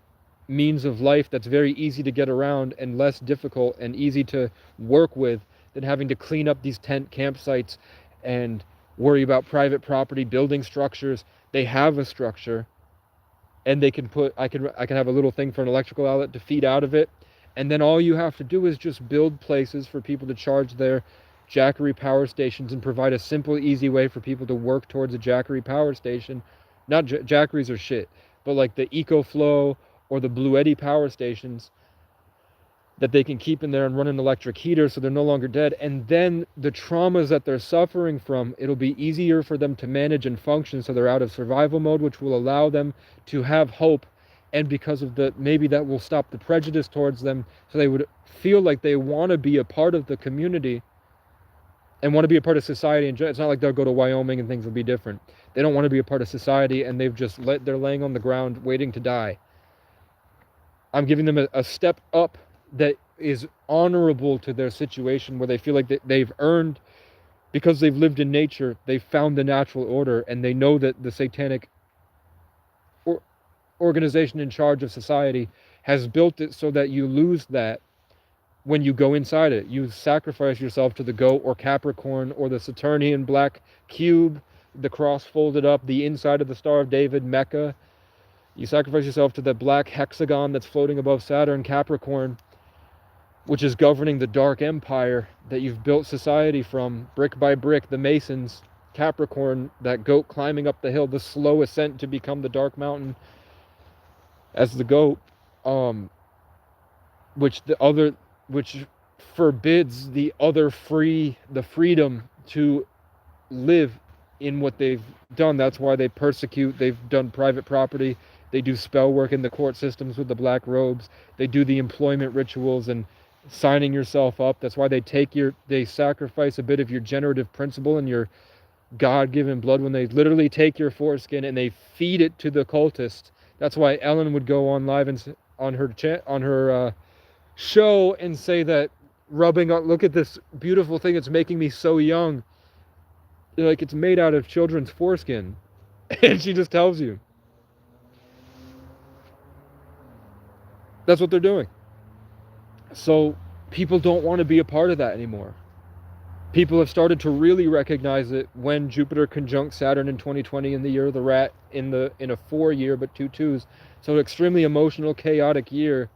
means of life that's very easy to get around and less difficult and easy to work with than having to clean up these tent campsites and worry about private property, building structures. They have a structure, and they can I can have a little thing for an electrical outlet to feed out of it, and then all you have to do is just build places for people to charge their Jackery power stations and provide a simple, easy way for people to work towards a Jackery power station. Not Jackeries are shit, but like the EcoFlow or the Blue Eddy power stations that they can keep in there and run an electric heater so they're no longer dead. And then the traumas that they're suffering from, it'll be easier for them to manage and function so they're out of survival mode, which will allow them to have hope. And because of maybe that will stop the prejudice towards them, so they would feel like they want to be a part of the community and want to be a part of society. And it's not like they'll go to Wyoming and things will be different. They don't want to be a part of society, and they're laying on the ground waiting to die. I'm giving them a step up that is honorable to their situation, where they feel like they've earned, because they've lived in nature, they've found the natural order, and they know that the satanic organization in charge of society has built it so that you lose that when you go inside it. You sacrifice yourself to the goat or Capricorn or the Saturnian black cube, the cross folded up, the inside of the Star of David, Mecca. You sacrifice yourself to the black hexagon that's floating above Saturn, Capricorn, which is governing the dark empire that you've built society from, brick by brick. The Masons, Capricorn, that goat climbing up the hill, the slow ascent to become the dark mountain as the goat, which forbids the freedom to live in what they've done. That's why they persecute. They've done private property. They do spell work in the court systems with the black robes. They do the employment rituals and signing yourself up. That's why they sacrifice a bit of your generative principle and your God-given blood when they literally take your foreskin and they feed it to the cultist. That's why Ellen would go on live and on her show and say that rubbing on, look at this beautiful thing, it's making me so young. Like, it's made out of children's foreskin. And she just tells you. That's what they're doing. So people don't want to be a part of that anymore. People have started to really recognize it when Jupiter conjunct Saturn in 2020 in the year of the rat, in a 4-year but 2 twos. So an extremely emotional, chaotic year,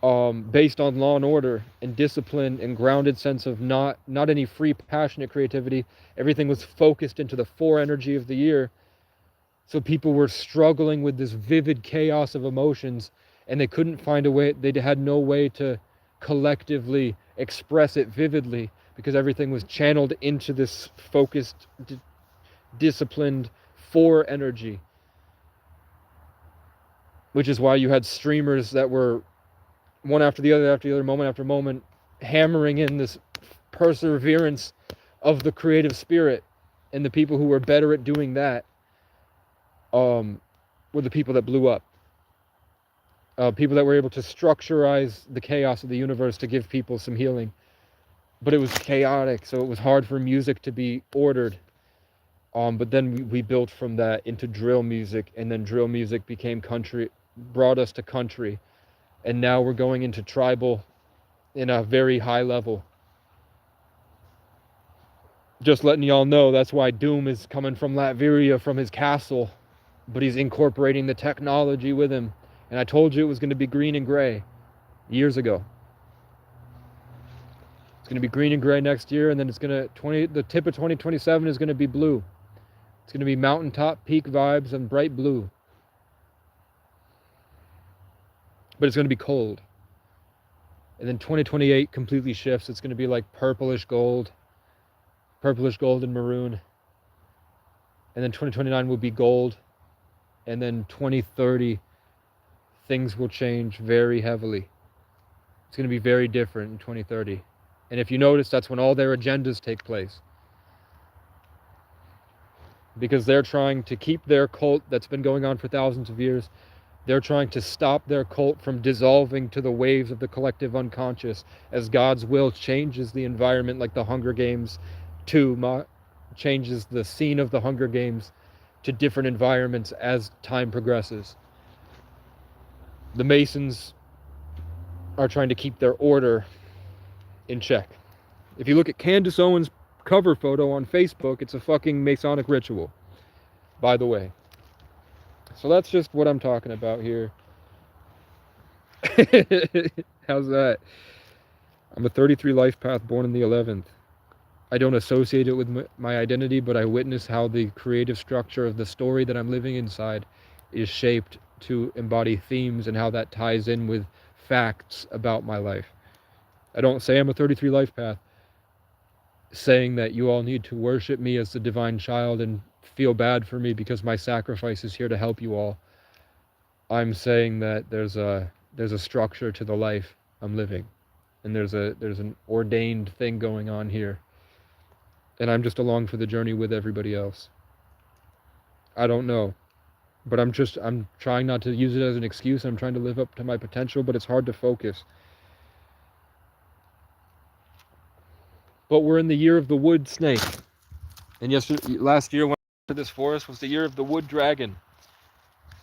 based on law and order and discipline and grounded sense of not any free, passionate creativity. Everything was focused into the 4 energy of the year. So people were struggling with this vivid chaos of emotions, and they couldn't find a way. They had no way to collectively express it vividly, because everything was channeled into this focused, disciplined 4 energy. Which is why you had streamers that were one after the other, moment after moment, hammering in this perseverance of the creative spirit. And the people who were better at doing that were the people that blew up. People that were able to structurize the chaos of the universe to give people some healing. But it was chaotic, so it was hard for music to be ordered. But then we built from that into drill music, and then drill music became country, brought us to country. And now we're going into tribal in a very high level. Just letting y'all know, that's why Doom is coming from Latveria, from his castle. But he's incorporating the technology with him. And I told you it was going to be green and gray years ago. It's going to be green and gray next year, and then the tip of 2027 is going to be blue. It's going to be mountaintop peak vibes and bright blue. But it's going to be cold. And then 2028 completely shifts. It's going to be like purplish gold and maroon. And then 2029 will be gold. And then 2030, things will change very heavily. It's going to be very different in 2030. And if you notice, that's when all their agendas take place. Because they're trying to keep their cult that's been going on for thousands of years. They're trying to stop their cult from dissolving to the waves of the collective unconscious as God's will changes the environment, like the Hunger Games 2 changes the scene of the Hunger Games to different environments as time progresses. The Masons are trying to keep their order in check. If you look at Candace Owens' cover photo on Facebook, it's a fucking Masonic ritual, by the way. So that's just what I'm talking about here. How's that? I'm a 33 life path, born in the 11th. I don't associate it with my identity, but I witness how the creative structure of the story that I'm living inside is shaped to embody themes, and how that ties in with facts about my life. I don't say I'm a 33 life path, saying that you all need to worship me as the divine child and feel bad for me because my sacrifice is here to help you all. I'm saying that there's a structure to the life I'm living, and there's an ordained thing going on here. and I'm just along for the journey with everybody else. I don't know, but I'm trying not to use it as an excuse. I'm trying to live up to my potential, but it's hard to focus. But we're in the year of the wood snake, and last year when I went to this forest was the year of the wood dragon.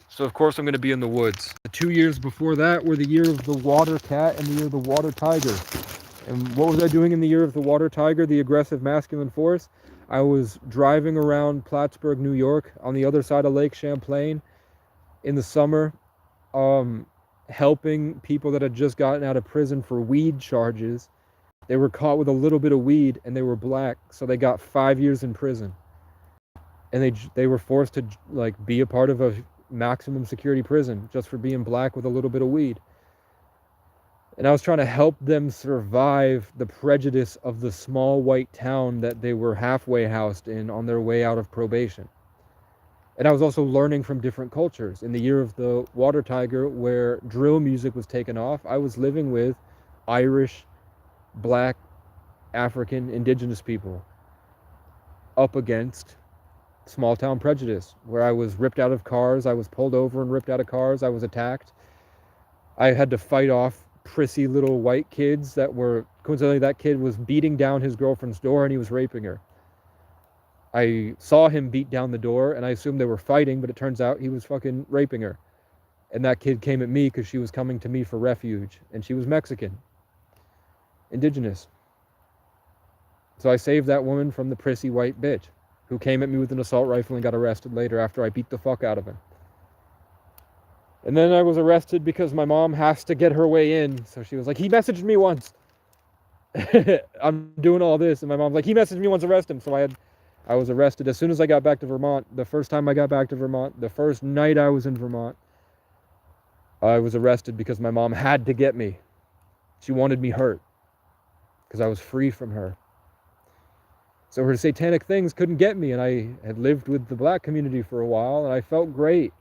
So of course I'm going to be in the woods. The 2 years before that were the year of the water cat and the year of the water tiger. And what was I doing in the year of the water tiger, the aggressive masculine force? I was driving around Plattsburgh, New York, on the other side of Lake Champlain in the summer, helping people that had just gotten out of prison for weed charges. They were caught with a little bit of weed and they were black, so they got 5 years in prison. And they were forced to like be a part of a maximum security prison just for being black with a little bit of weed. And I was trying to help them survive the prejudice of the small white town that they were halfway housed in on their way out of probation. And I was also learning from different cultures. In the year of the water tiger, where drill music was taken off, I was living with Irish, black, African, indigenous people up against small town prejudice, where I was ripped out of cars, I was pulled over and ripped out of cars, I was attacked. I had to fight off prissy little white kids that were, coincidentally, that kid was beating down his girlfriend's door and he was raping her. I saw him beat down the door and I assumed they were fighting, but it turns out he was fucking raping her. And that kid came at me because she was coming to me for refuge, and she was Mexican, indigenous. So I saved that woman from the prissy white bitch who came at me with an assault rifle and got arrested later after I beat the fuck out of him. And then I was arrested because my mom has to get her way in. So she was like, he messaged me once. I'm doing all this. And my mom's like, he messaged me once, arrest him. So I was arrested as soon as I got back to Vermont. The first time I got back to Vermont, the first night I was in Vermont, I was arrested because my mom had to get me. She wanted me hurt because I was free from her. So her satanic things couldn't get me. And I had lived with the black community for a while and I felt great.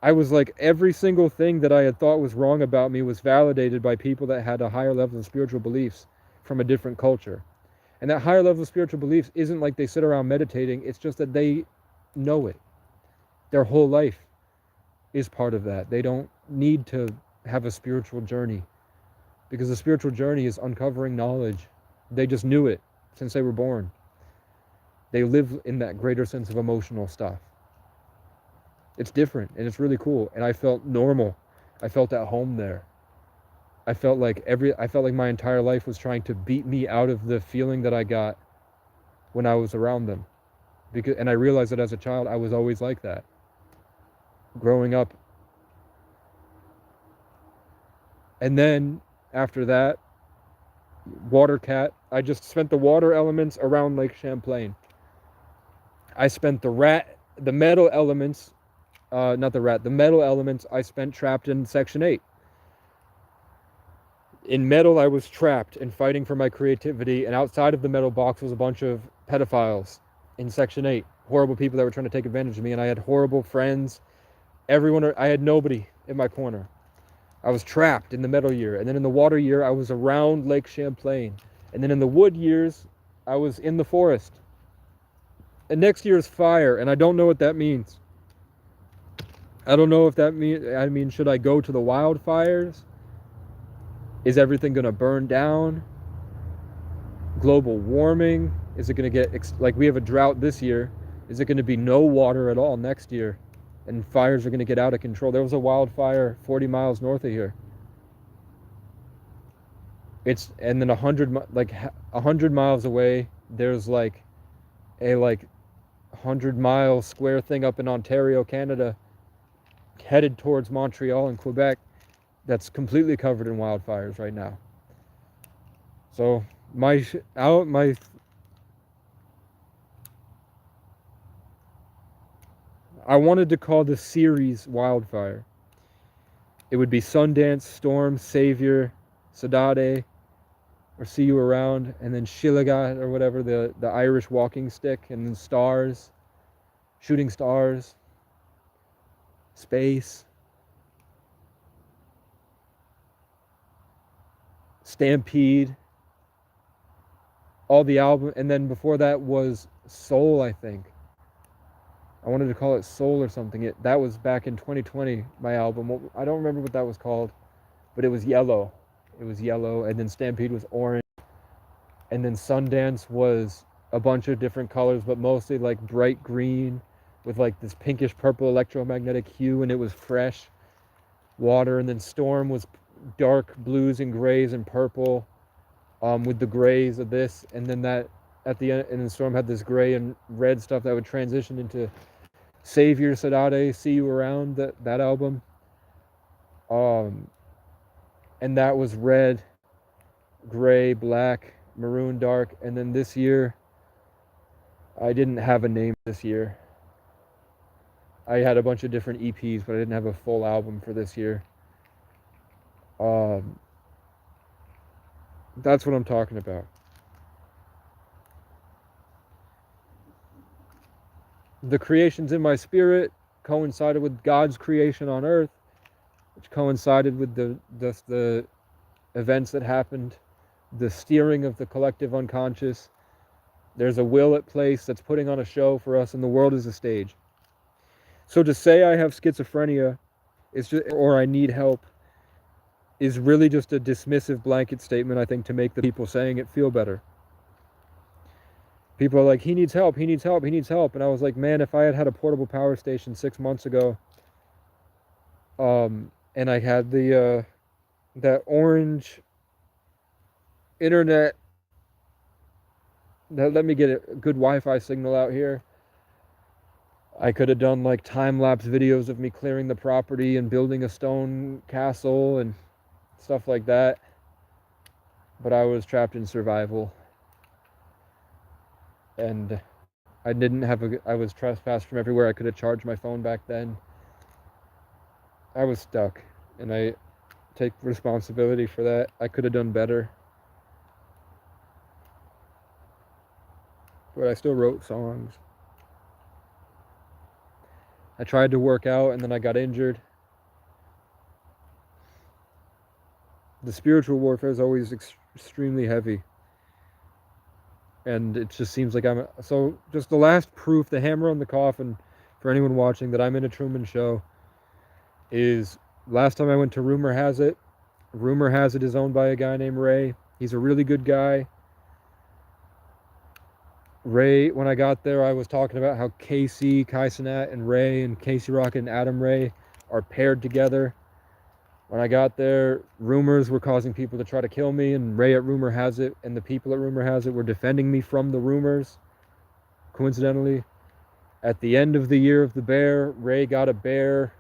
I was like, every single thing that I had thought was wrong about me was validated by people that had a higher level of spiritual beliefs from a different culture. And that higher level of spiritual beliefs isn't like they sit around meditating. It's just that they know it. Their whole life is part of that. They don't need to have a spiritual journey because the spiritual journey is uncovering knowledge. They just knew it since they were born. They live in that greater sense of emotional stuff. It's different and it's really cool. And I felt normal. I felt at home there. I felt like my entire life was trying to beat me out of the feeling that I got when I was around them. And I realized that as a child, I was always like that. Growing up. And then after that, water cat, I just spent the water elements around Lake Champlain. I spent the metal elements, the metal elements I spent trapped in Section 8. In metal, I was trapped and fighting for my creativity, and outside of the metal box was a bunch of pedophiles in Section 8. Horrible people that were trying to take advantage of me, and I had horrible friends. I had nobody in my corner. I was trapped in the metal year, and then in the water year, I was around Lake Champlain. And then in the wood years, I was in the forest. And next year is fire, and I don't know what that means. I don't know if that means, should I go to the wildfires? Is everything going to burn down? Global warming? Is it going to get, like we have a drought this year, is it going to be no water at all next year? And fires are going to get out of control. There was a wildfire 40 miles north of here. And then 100 miles away, there's like a 100-mile square thing up in Ontario, Canada, headed towards Montreal and Quebec, that's completely covered in wildfires right now. So I wanted to call this series Wildfire. It would be Sundance, Storm, Savior, Sadade, or See You Around, and then Shilagat, or whatever, the Irish walking stick, and then stars, shooting stars, space, stampede, all the album, and then before that was Soul, I think. I wanted to call it Soul or something. That was back in 2020, my album. I don't remember what that was called, but it was yellow. It was yellow, and then Stampede was orange, and then Sundance was a bunch of different colors, but mostly like bright green with like this pinkish purple electromagnetic hue, and it was fresh water. And then Storm was dark blues and grays and purple, with the grays of this, and then that at the end, and then Storm had this gray and red stuff that would transition into Savior Sadade, See You Around, that album. And that was red, gray, black, maroon, dark. And then this year, I didn't have a name this year. I had a bunch of different EPs, but I didn't have a full album for this year. That's what I'm talking about. The creations in my spirit coincided with God's creation on earth, which coincided with the events that happened, the steering of the collective unconscious. There's a will at place that's putting on a show for us, and the world is a stage. So to say I have schizophrenia is just, or I need help, is really just a dismissive blanket statement, I think, to make the people saying it feel better. People are like, he needs help, he needs help, he needs help. And I was like, man, if I had had a portable power station 6 months ago, and I had that orange internet that let me get a good Wi-Fi signal out here, I could have done like time-lapse videos of me clearing the property and building a stone castle and stuff like that. But I was trapped in survival. And I was trespassed from everywhere. I could have charged my phone back then. I was stuck, and I take responsibility for that. I could have done better. But I still wrote songs. I tried to work out, and then I got injured. The spiritual warfare is always extremely heavy. And it just seems like so just the last proof, the hammer on the coffin for anyone watching that I'm in a Truman Show is last time I went to Rumor Has It. Rumor Has It is owned by a guy named Ray. He's a really good guy. Ray, when I got there, I was talking about how Casey, Kai Cenat, and Ray, and Casey Rocket and Adam Ray are paired together. When I got there, rumors were causing people to try to kill me, and Ray at Rumor Has It and the people at Rumor Has It were defending me from the rumors. Coincidentally, at the end of the year of the bear, Ray got a bear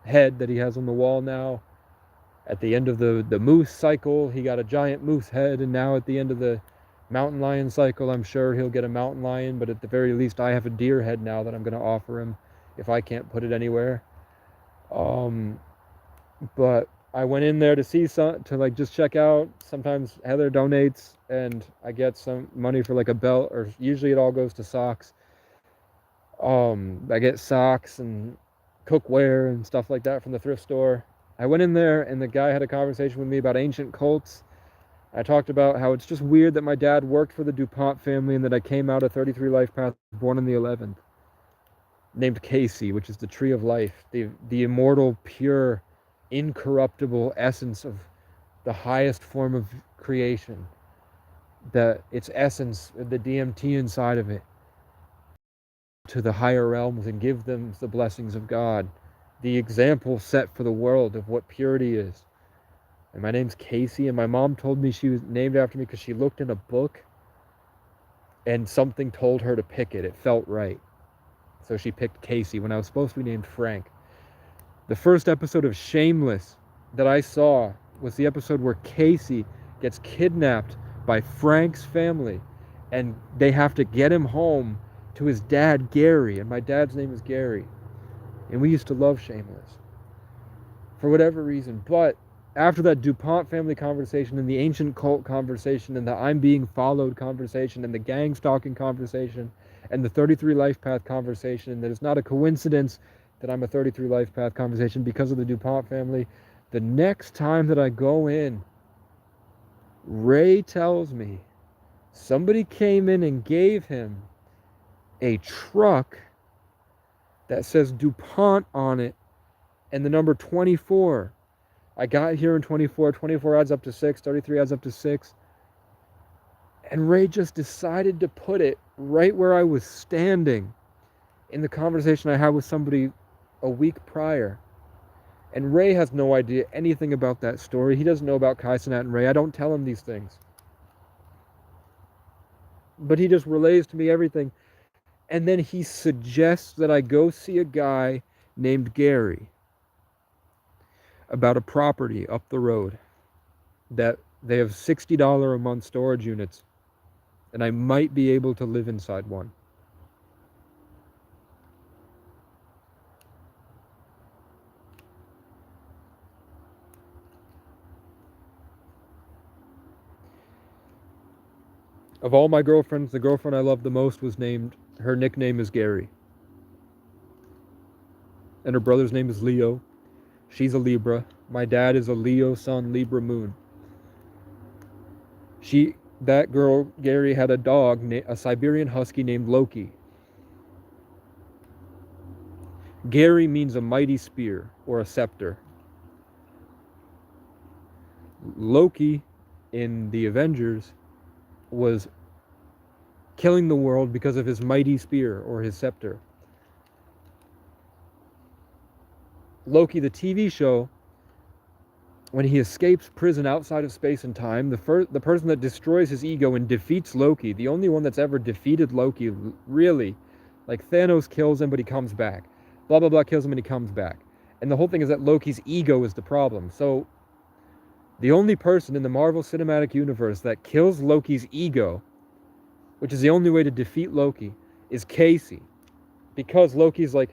head that he has on the wall now. At the end of the moose cycle, he got a giant moose head, and now at the end of the mountain lion cycle, I'm sure he'll get a mountain lion, but at the very least, I have a deer head now that I'm going to offer him if I can't put it anywhere. But I went in there to see to like just check out. Sometimes Heather donates and I get some money for like a belt, or usually it all goes to socks. I get socks and cookware and stuff like that from the thrift store. I went in there and the guy had a conversation with me about ancient cults. I talked about how it's just weird that my dad worked for the DuPont family and that I came out of 33 Life Path, born on the 11th, named Casey, which is the tree of life, the immortal, pure, incorruptible essence of the highest form of creation, its essence, the DMT inside of it, to the higher realms and give them the blessings of God, the example set for the world of what purity is. And my name's Casey, and my mom told me she was named after me because she looked in a book and something told her to pick it. It felt right. So she picked Casey when I was supposed to be named Frank. The first episode of Shameless that I saw was the episode where Casey gets kidnapped by Frank's family, and they have to get him home to his dad, Gary, and my dad's name is Gary. And we used to love Shameless for whatever reason. But after that DuPont family conversation and the ancient cult conversation and the I'm being followed conversation and the gang stalking conversation and the 33 Life Path conversation, and that it's not a coincidence that I'm a 33 Life Path conversation because of the DuPont family, the next time that I go in, Ray tells me Somebody came in and gave him a truck that says DuPont on it and the number 24. I got here in 24. 24 adds up to 6. 33 adds up to 6. And Ray just decided to put it right where I was standing in the conversation I had with somebody a week prior. And Ray has no idea anything about that story. He doesn't know about Kai Cenat and Ray. I don't tell him these things. But he just relays to me everything. And then he suggests that I go see a guy named Gary about a property up the road that they have $60 a month storage units, and I might be able to live inside one. Of all my girlfriends, the girlfriend I loved the most was named, her nickname is Gary. And her brother's name is Leo. She's a Libra. My dad is a Leo Sun, Libra Moon. That girl, Gary, had a dog, a Siberian Husky named Loki. Gary means a mighty spear or a scepter. Loki in the Avengers was killing the world because of his mighty spear or his scepter. Loki, the TV show, when he escapes prison outside of space and time, the person that destroys his ego and defeats Loki, the only one that's ever defeated Loki, really, like Thanos kills him but he comes back. Blah, blah, blah kills him and he comes back. And the whole thing is that Loki's ego is the problem. So the only person in the Marvel Cinematic Universe that kills Loki's ego, which is the only way to defeat Loki, is Casey. Because Loki's like,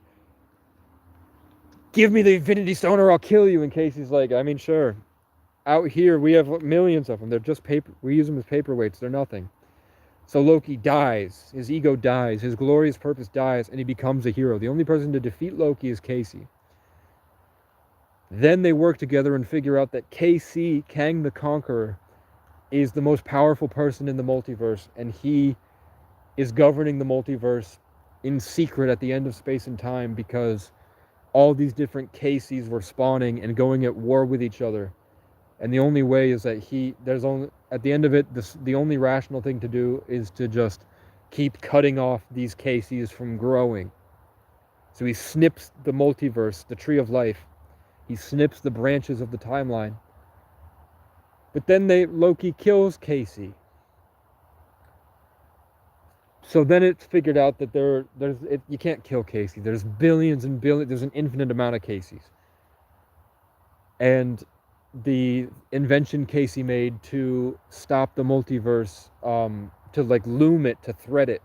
give me the Infinity Stone or I'll kill you. And Casey's like, I mean, sure. Out here, we have millions of them. They're just paper. We use them as paperweights. They're nothing. So Loki dies. His ego dies. His glorious purpose dies, and he becomes a hero. The only person to defeat Loki is Casey. Then they work together and figure out that KC, Kang the Conqueror, is the most powerful person in the multiverse, and he is governing the multiverse in secret at the end of space and time because all these different Caseys were spawning and going at war with each other. And the only way is that at the end of it, the only rational thing to do is to just keep cutting off these Caseys from growing. So he snips the multiverse, the tree of life. He snips the branches of the timeline. But then Loki kills Casey. So then it's figured out that you can't kill Casey. There's billions and billions. There's an infinite amount of Caseys. And the invention Casey made to stop the multiverse, to like loom it, to thread it,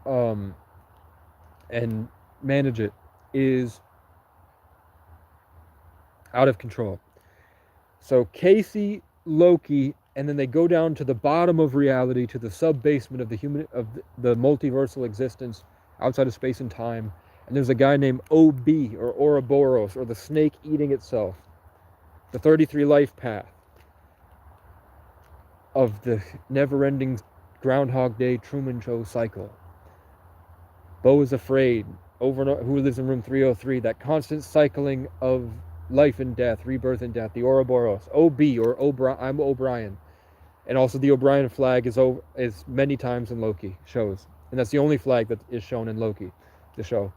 and manage it, is out of control. So Casey, Loki, and then they go down to the bottom of reality, to the sub-basement of the multiversal existence outside of space and time. And there's a guy named OB, or Ouroboros, or the snake eating itself. The 33 life path of the never-ending Groundhog Day Truman Show cycle. Bo is afraid, who lives in room 303, that constant cycling of life and death, rebirth and death, the Ouroboros. OB, or I'm O'Brien. And also the O'Brien flag is many times in Loki shows. And that's the only flag that is shown in Loki, the show.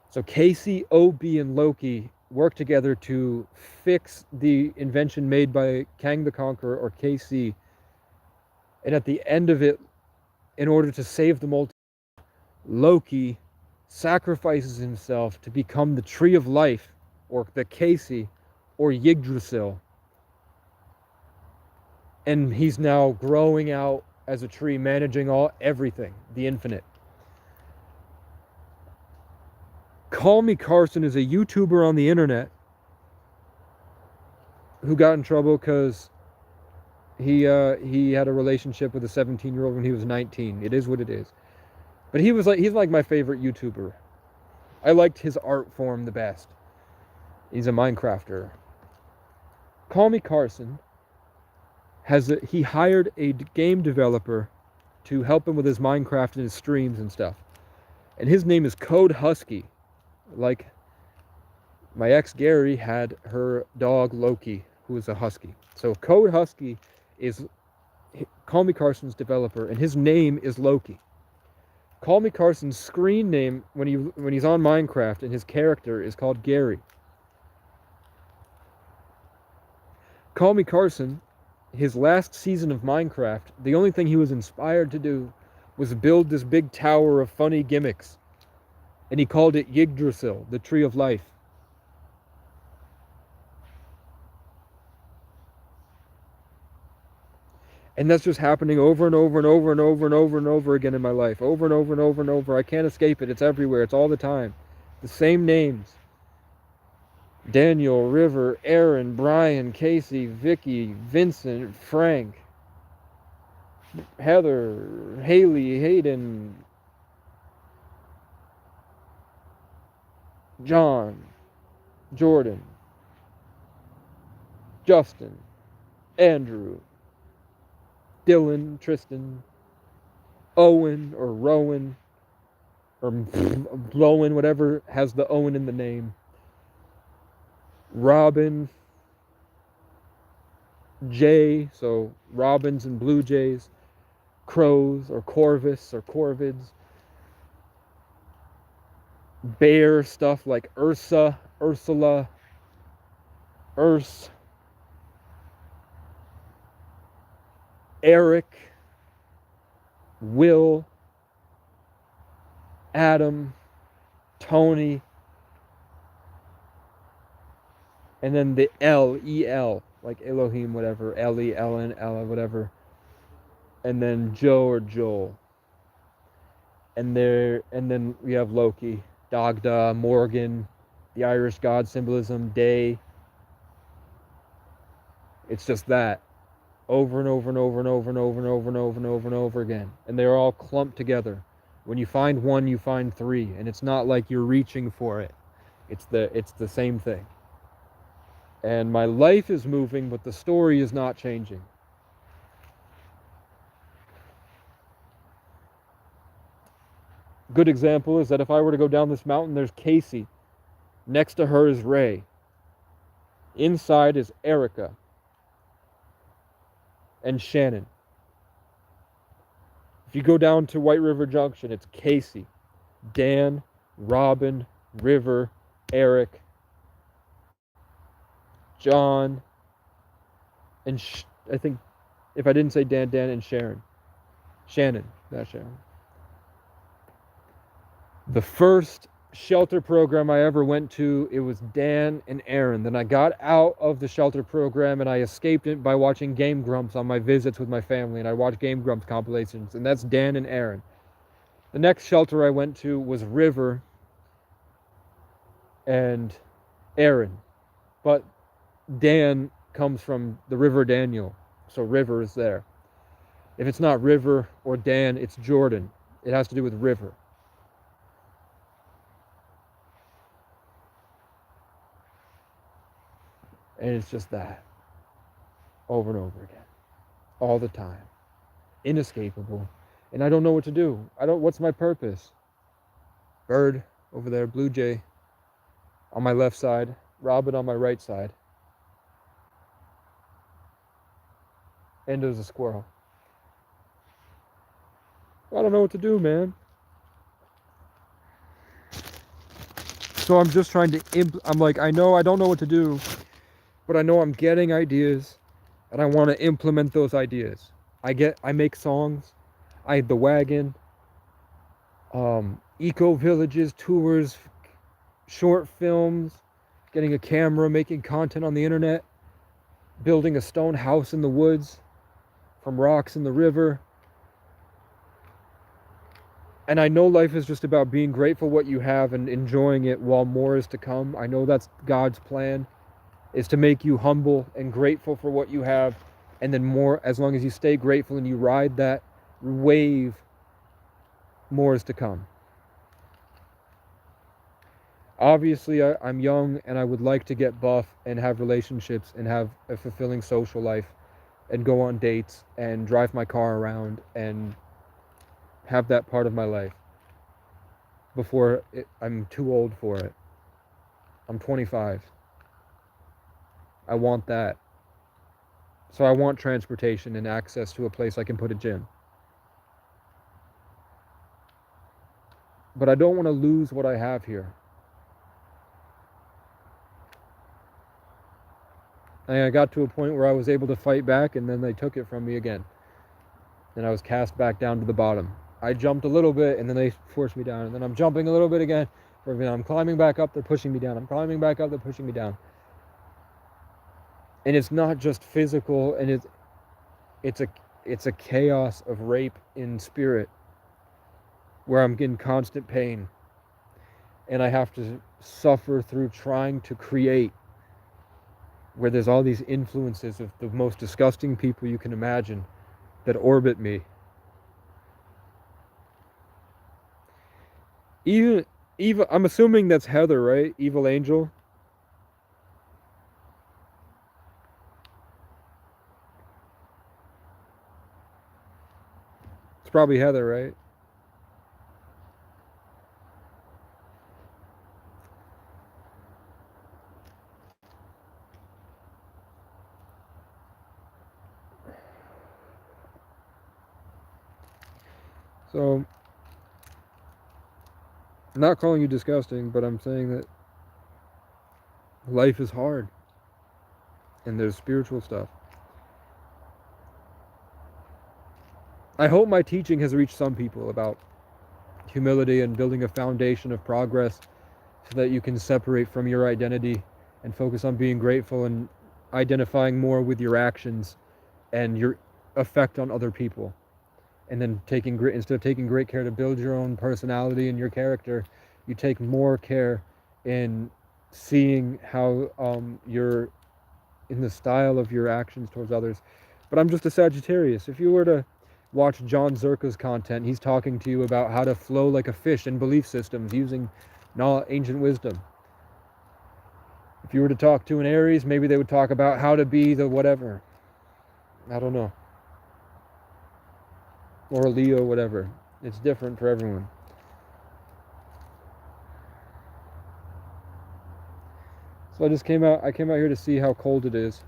So Casey, OB, and Loki work together to fix the invention made by Kang the Conqueror, or KC. And at the end of it, in order to save the multiverse, Loki sacrifices himself to become the Tree of Life, or the Casey, or Yggdrasil. And he's now growing out as a tree, managing everything, the infinite. Call Me Carson is a YouTuber on the internet who got in trouble because he had a relationship with a 17-year-old when he was 19. It is what it is. But he's like my favorite YouTuber. I liked his art form the best. He's a Minecrafter. Call Me Carson he hired a game developer to help him with his Minecraft and his streams and stuff. And his name is Code Husky. Like my ex Gary had her dog Loki, who is a husky. So Code Husky is Call Me Carson's developer, and his name is Loki. Call Me Carson's screen name when he's on Minecraft and his character is called Gary. Call Me Carson, his last season of Minecraft, the only thing he was inspired to do was build this big tower of funny gimmicks. And he called it Yggdrasil, the Tree of Life. And that's just happening over and over and over and over and over and over again in my life. Over and over and over and over. I can't escape it. It's everywhere. It's all the time. The same names. Daniel, River, Aaron, Brian, Casey, Vicky, Vincent, Frank, Heather, Haley, Hayden, John, Jordan, Justin, Andrew, Dylan, Tristan, Owen or Rowan or Lowen, whatever has the Owen in the name, Robin, Jay, so Robins and Blue Jays, Crows or Corvus or Corvids, bear stuff like Ursa, Ursula, Urs, Eric, Will, Adam, Tony, and then the L-E-L, like Elohim, whatever, Ellie, Ellen, Ella, whatever, and then Joe or Joel, and then we have Loki, Dagda, Morgan, the Irish god symbolism, Day. It's just that. Over and over and over and over and over and over and over and over and over again. And they're all clumped together. When you find one, you find three. And it's not like you're reaching for it. It's the same thing. And my life is moving, but the story is not changing. Good example is that if I were to go down this mountain, there's Casey. Next to her is Ray. Inside is Erica. And Shannon. If you go down to White River Junction, it's Casey, Dan, Robin, River, Eric, John, and I think, if I didn't say Dan, and Sharon. Shannon, not Sharon. The first shelter program I ever went to, it was Dan and Aaron. Then I got out of the shelter program and I escaped it by watching Game Grumps on my visits with my family, and I watched Game Grumps compilations, and that's Dan and Aaron. The next shelter I went to was River and Aaron, but Dan comes from the River Daniel, so River is there. If it's not River or Dan, it's Jordan. It has to do with River. And it's just that. Over and over again. All the time. Inescapable. And I don't know what to do. What's my purpose? Bird over there, Blue Jay on my left side, Robin on my right side. And there's a squirrel. I don't know what to do, man. So I'm just trying to, I'm like, I don't know what to do, but I know I'm getting ideas, and I want to implement those ideas. I make songs, The Wagon, eco villages, tours, short films, getting a camera, making content on the internet, building a stone house in the woods from rocks in the river. And I know life is just about being grateful what you have and enjoying it while more is to come. I know that's God's plan, is to make you humble and grateful for what you have, and then more, as long as you stay grateful and you ride that wave, more is to come. Obviously, I'm young and I would like to get buff and have relationships and have a fulfilling social life, and go on dates and drive my car around and have that part of my life before I'm too old for it. I'm 25. I want that. So I want transportation and access to a place I can put a gym. But I don't want to lose what I have here. And I got to a point where I was able to fight back, and then they took it from me again. And I was cast back down to the bottom. I jumped a little bit, and then they forced me down. And then I'm jumping a little bit again. I'm climbing back up, they're pushing me down. I'm climbing back up, they're pushing me down. And it's not just physical, and it's a chaos of rape in spirit, where I'm in constant pain, and I have to suffer through trying to create, where there's all these influences of the most disgusting people you can imagine that orbit me. Even Eva, I'm assuming that's Heather, right? Evil Angel. It's probably Heather, right? So, I'm not calling you disgusting, but I'm saying that life is hard, and there's spiritual stuff. I hope my teaching has reached some people about humility and building a foundation of progress so that you can separate from your identity and focus on being grateful and identifying more with your actions and your effect on other people. And then instead of taking great care to build your own personality and your character, you take more care in seeing how you're in the style of your actions towards others. But I'm just a Sagittarius. If you were to watch John Zerka's content, he's talking to you about how to flow like a fish in belief systems using ancient wisdom. If you were to talk to an Aries, maybe they would talk about how to be the whatever. I don't know. Or a Leo, whatever. It's different for everyone. So I came out here to see how cold it is.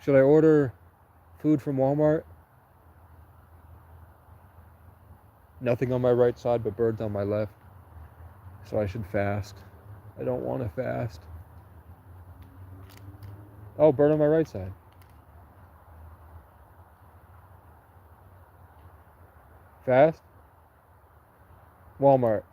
Should I order food from Walmart? Nothing on my right side but birds on my left. So I should fast. I don't want to fast. Oh, bird on my right side. Fast? Walmart.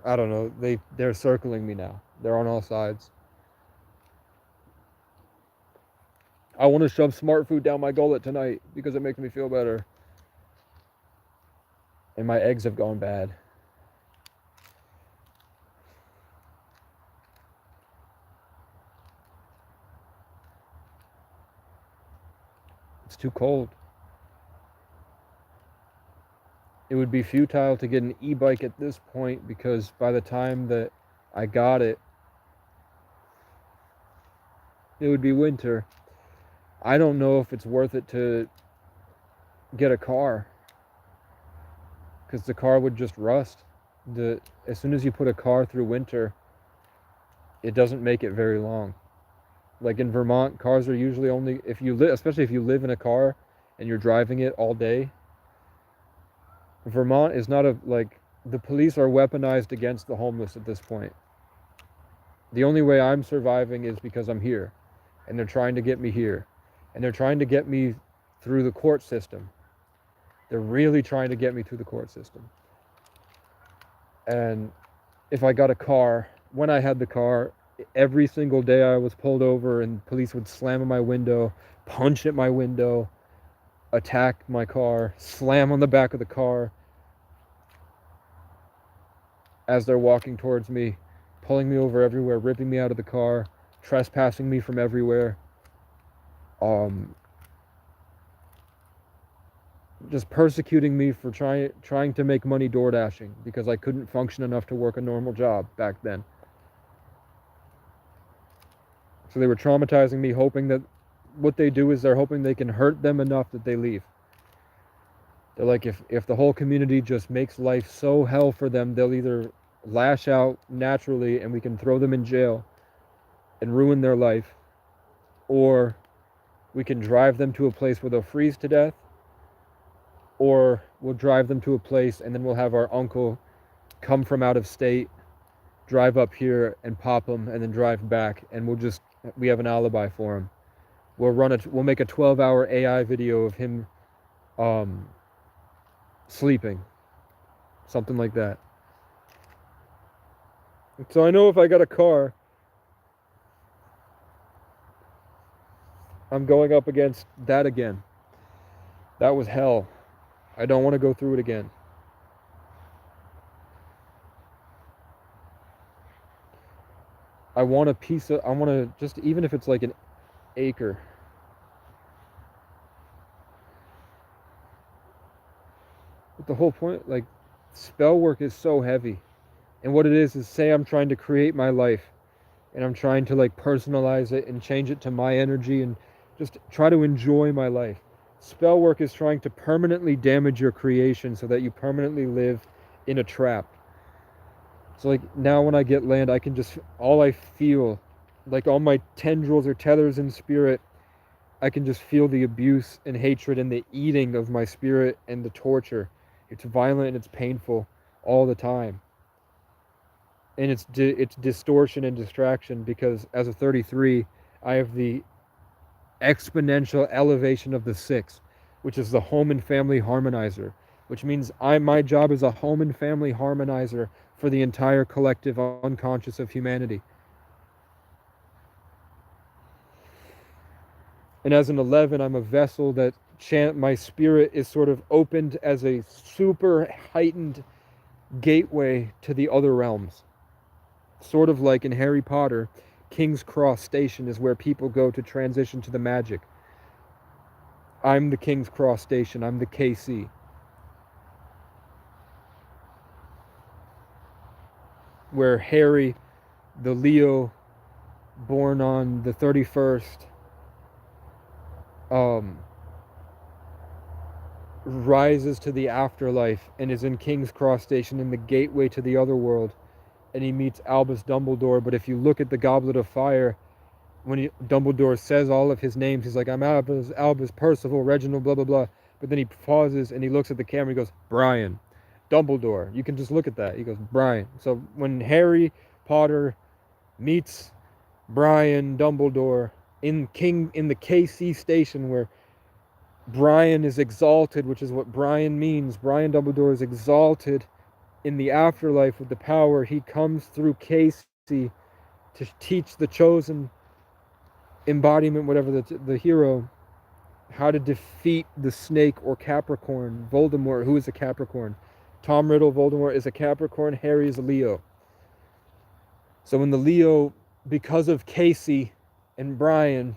I don't know. They're circling me now. They're on all sides. I want to shove smart food down my gullet tonight because it makes me feel better. And my eggs have gone bad. It's too cold. It would be futile to get an e-bike at this point because by the time that I got it, it would be winter. I don't know if it's worth it to get a car because the car would just rust. As soon as you put a car through winter, it doesn't make it very long. Like in Vermont, cars are usually only especially if you live in a car and you're driving it all day. Vermont is not the police are weaponized against the homeless at this point. The only way I'm surviving is because I'm here, and they're trying to get me here, and they're trying to get me through the court system. They're really trying to get me through the court system. And if I got a car, when I had the car, every single day I was pulled over and police would slam on my window, punch at my window, attack my car, slam on the back of the car as they're walking towards me, pulling me over everywhere, ripping me out of the car, trespassing me from everywhere. just persecuting me for trying to make money door dashing because I couldn't function enough to work a normal job back then. So they were traumatizing me, hoping that what they do is they're hoping they can hurt them enough that they leave. They're like, if the whole community just makes life so hell for them, they'll either lash out naturally and we can throw them in jail and ruin their life, or we can drive them to a place where they'll freeze to death, or we'll drive them to a place and then we'll have our uncle come from out of state, drive up here and pop them and then drive back, and we have an alibi for him. We'll make a 12-hour AI video of him sleeping, something like that. So I know if I got a car, I'm going up against that again. That was hell. I don't want to go through it again. I want to just, even if it's like an acre. But the whole point, like, spell work is so heavy. And what it is say I'm trying to create my life and I'm trying to like personalize it and change it to my energy and just try to enjoy my life. Spell work is trying to permanently damage your creation so that you permanently live in a trap. So like now when I get land, I can just, all I feel, like all my tendrils or tethers in spirit, I can just feel the abuse and hatred and the eating of my spirit and the torture. It's violent and it's painful all the time. And it's distortion and distraction because as a 33, I have the exponential elevation of the 6, which is the home and family harmonizer, which means my job is a home and family harmonizer for the entire collective unconscious of humanity. And as an 11, I'm a vessel that my spirit is sort of opened as a super heightened gateway to the other realms. Sort of like in Harry Potter, King's Cross Station is where people go to transition to the magic. I'm the King's Cross Station. I'm the KC. Where Harry, the Leo, born on the 31st, rises to the afterlife and is in King's Cross Station in the gateway to the other world, and he meets Albus Dumbledore. But if you look at the Goblet of Fire, when Dumbledore says all of his names, he's like, I'm Albus, Percival, Reginald, blah, blah, blah. But then he pauses and he looks at the camera and he goes, Brian, Dumbledore. You can just look at that. He goes, Brian. So when Harry Potter meets Brian Dumbledore in the KC station where Brian is exalted, which is what Brian means. Brian Dumbledore is exalted in the afterlife with the power. He comes through KC to teach the chosen embodiment, whatever the hero, how to defeat the snake or Capricorn. Voldemort, who is a Capricorn. Tom Riddle, Voldemort, is a Capricorn. Harry is a Leo. So in the Leo, because of Casey and Brian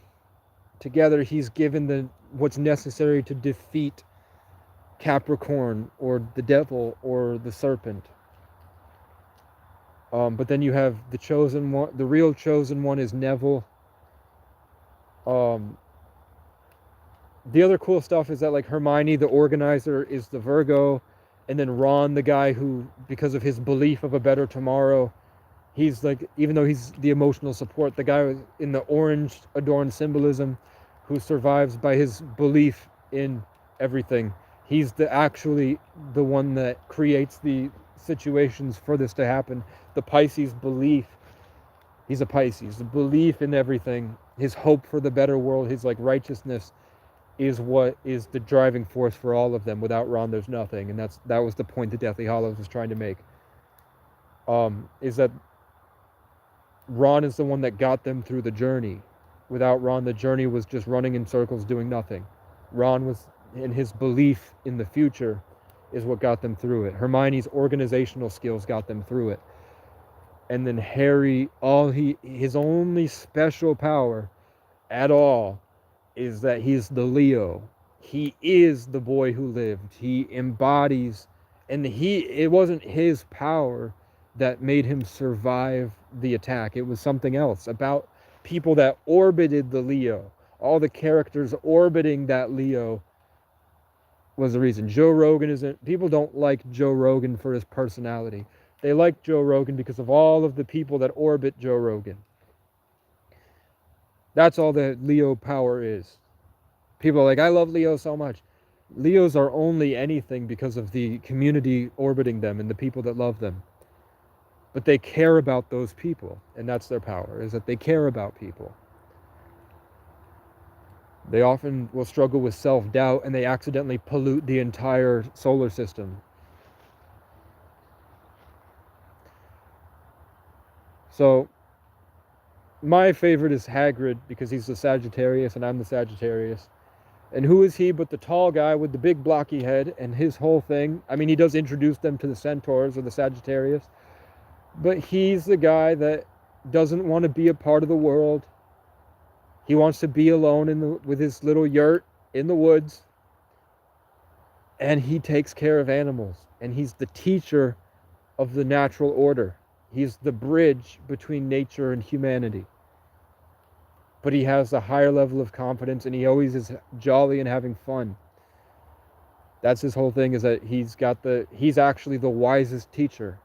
together, he's given what's necessary to defeat Capricorn or the devil or the serpent. But then you have the chosen one. The real chosen one is Neville. The other cool stuff is that like Hermione, the organizer, is the Virgo, and then Ron, the guy who, because of his belief of a better tomorrow, he's like, even though he's the emotional support, the guy in the orange adorned symbolism who survives by his belief in everything. He's actually the one that creates the situations for this to happen. The Pisces belief, he's a Pisces, the belief in everything, his hope for the better world, his like righteousness is what is the driving force for all of them. Without Ron, there's nothing. And that was the point that Deathly Hallows was trying to make. Is that Ron is the one that got them through the journey. Without Ron, the journey was just running in circles, doing nothing. Ron was, in his belief in the future, is what got them through it. Hermione's organizational skills got them through it. And then Harry, his only special power at all is that he's the Leo. he is the boy who lived. He embodies, and it wasn't his power that made him survive the attack. It was something else about people that orbited the Leo. All the characters orbiting that Leo was the reason. Joe Rogan isn't, people don't like Joe Rogan for his personality. They like Joe Rogan because of all of the people that orbit Joe Rogan. That's all that Leo power is. People are like, I love Leo so much. Leos are only anything because of the community orbiting them and the people that love them. But they care about those people, and that's their power, is that they care about people. They often will struggle with self-doubt, and they accidentally pollute the entire solar system. So, my favorite is Hagrid, because he's the Sagittarius, and I'm the Sagittarius. And who is he but the tall guy with the big blocky head, and his whole thing, I mean, he does introduce them to the Centaurs or the Sagittarius, but he's the guy that doesn't want to be a part of the world. He wants to be alone with his little yurt in the woods, and he takes care of animals, and he's the teacher of the natural order. He's the bridge between nature and humanity. But he has a higher level of confidence, and he always is jolly and having fun. That's his whole thing, is that he's actually the wisest teacher.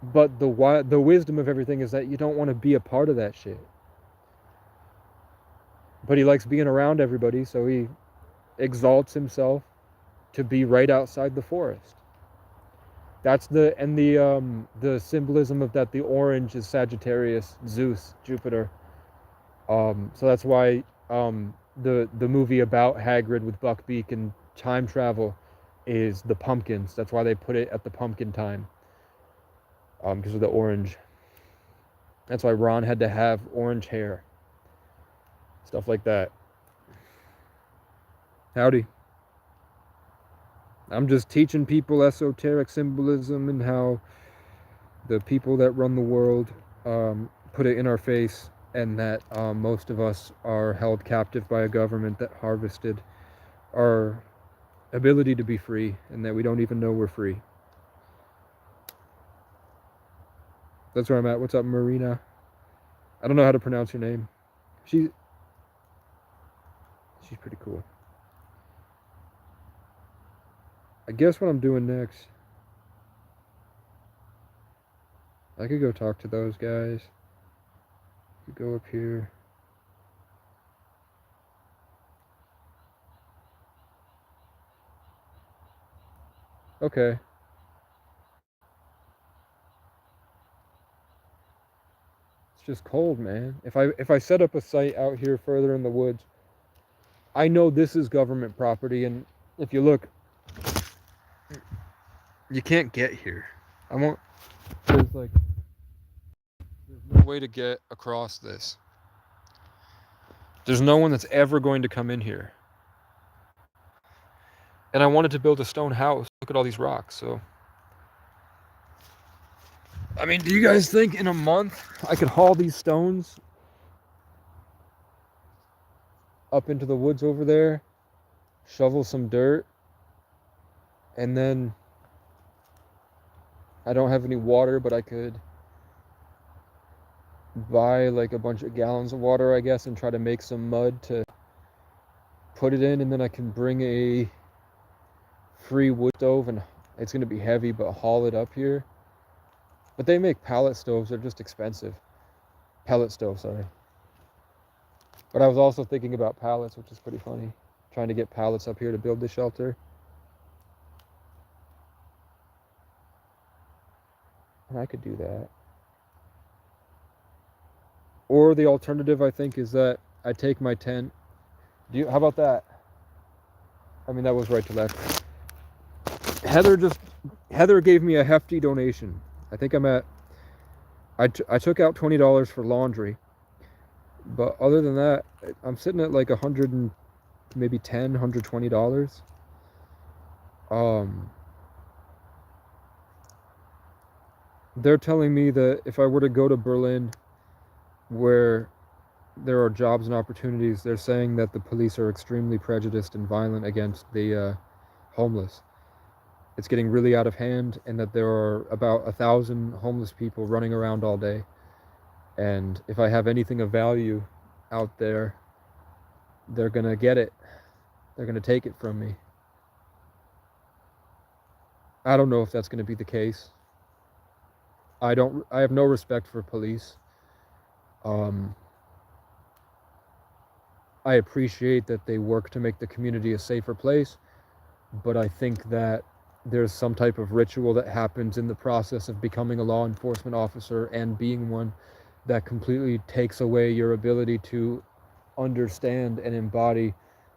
But the wisdom of everything is that you don't want to be a part of that shit. But he likes being around everybody, so he exalts himself to be right outside the forest. That's the symbolism of that. The orange is Sagittarius, Zeus, Jupiter. So that's why the movie about Hagrid with Buckbeak and time travel is the pumpkins. That's why they put it at the pumpkin time. Because of the orange. That's why Ron had to have orange hair. Stuff like that. Howdy. I'm just teaching people esoteric symbolism and how the people that run the world put it in our face, and that most of us are held captive by a government that harvested our ability to be free, and that we don't even know we're free. That's where I'm at. What's up, Marina? I don't know how to pronounce your name. She's pretty cool. I guess what I'm doing next, I could go talk to those guys. I could go up here. Okay. It's just cold, man. If I set up a site out here further in the woods, I know this is government property, and if you look, you can't get here. There's no way to get across this. There's no one that's ever going to come in here. And I wanted to build a stone house. Look at all these rocks, so. I mean, do you guys think in a month I could haul these stones up into the woods over there, shovel some dirt, and then I don't have any water, but I could buy like a bunch of gallons of water, I guess, and try to make some mud to put it in, and then I can bring a free wood stove, and it's going to be heavy, but haul it up here. But they make pallet stoves. They're just expensive. Pellet stove, sorry. But I was also thinking about pallets, which is pretty funny. Trying to get pallets up here to build the shelter. And I could do that. Or the alternative, I think, is that I take my tent. How about that? I mean, that was right to left. Heather gave me a hefty donation. I think I'm at, I took out $20 for laundry. But other than that, I'm sitting at like $100 and maybe $120. They're telling me that if I were to go to Berlin, where there are jobs and opportunities. They're saying that the police are extremely prejudiced and violent against the homeless. It's getting really out of hand, and that there are about 1,000 homeless people running around all day. And if I have anything of value out there, they're gonna get it. They're gonna take it from me. I don't know if that's gonna be the case. I have no respect for police. Um, I appreciate that they work to make the community a safer place, but I think that there's some type of ritual that happens in the process of becoming a law enforcement officer and being one that completely takes away your ability to understand and embody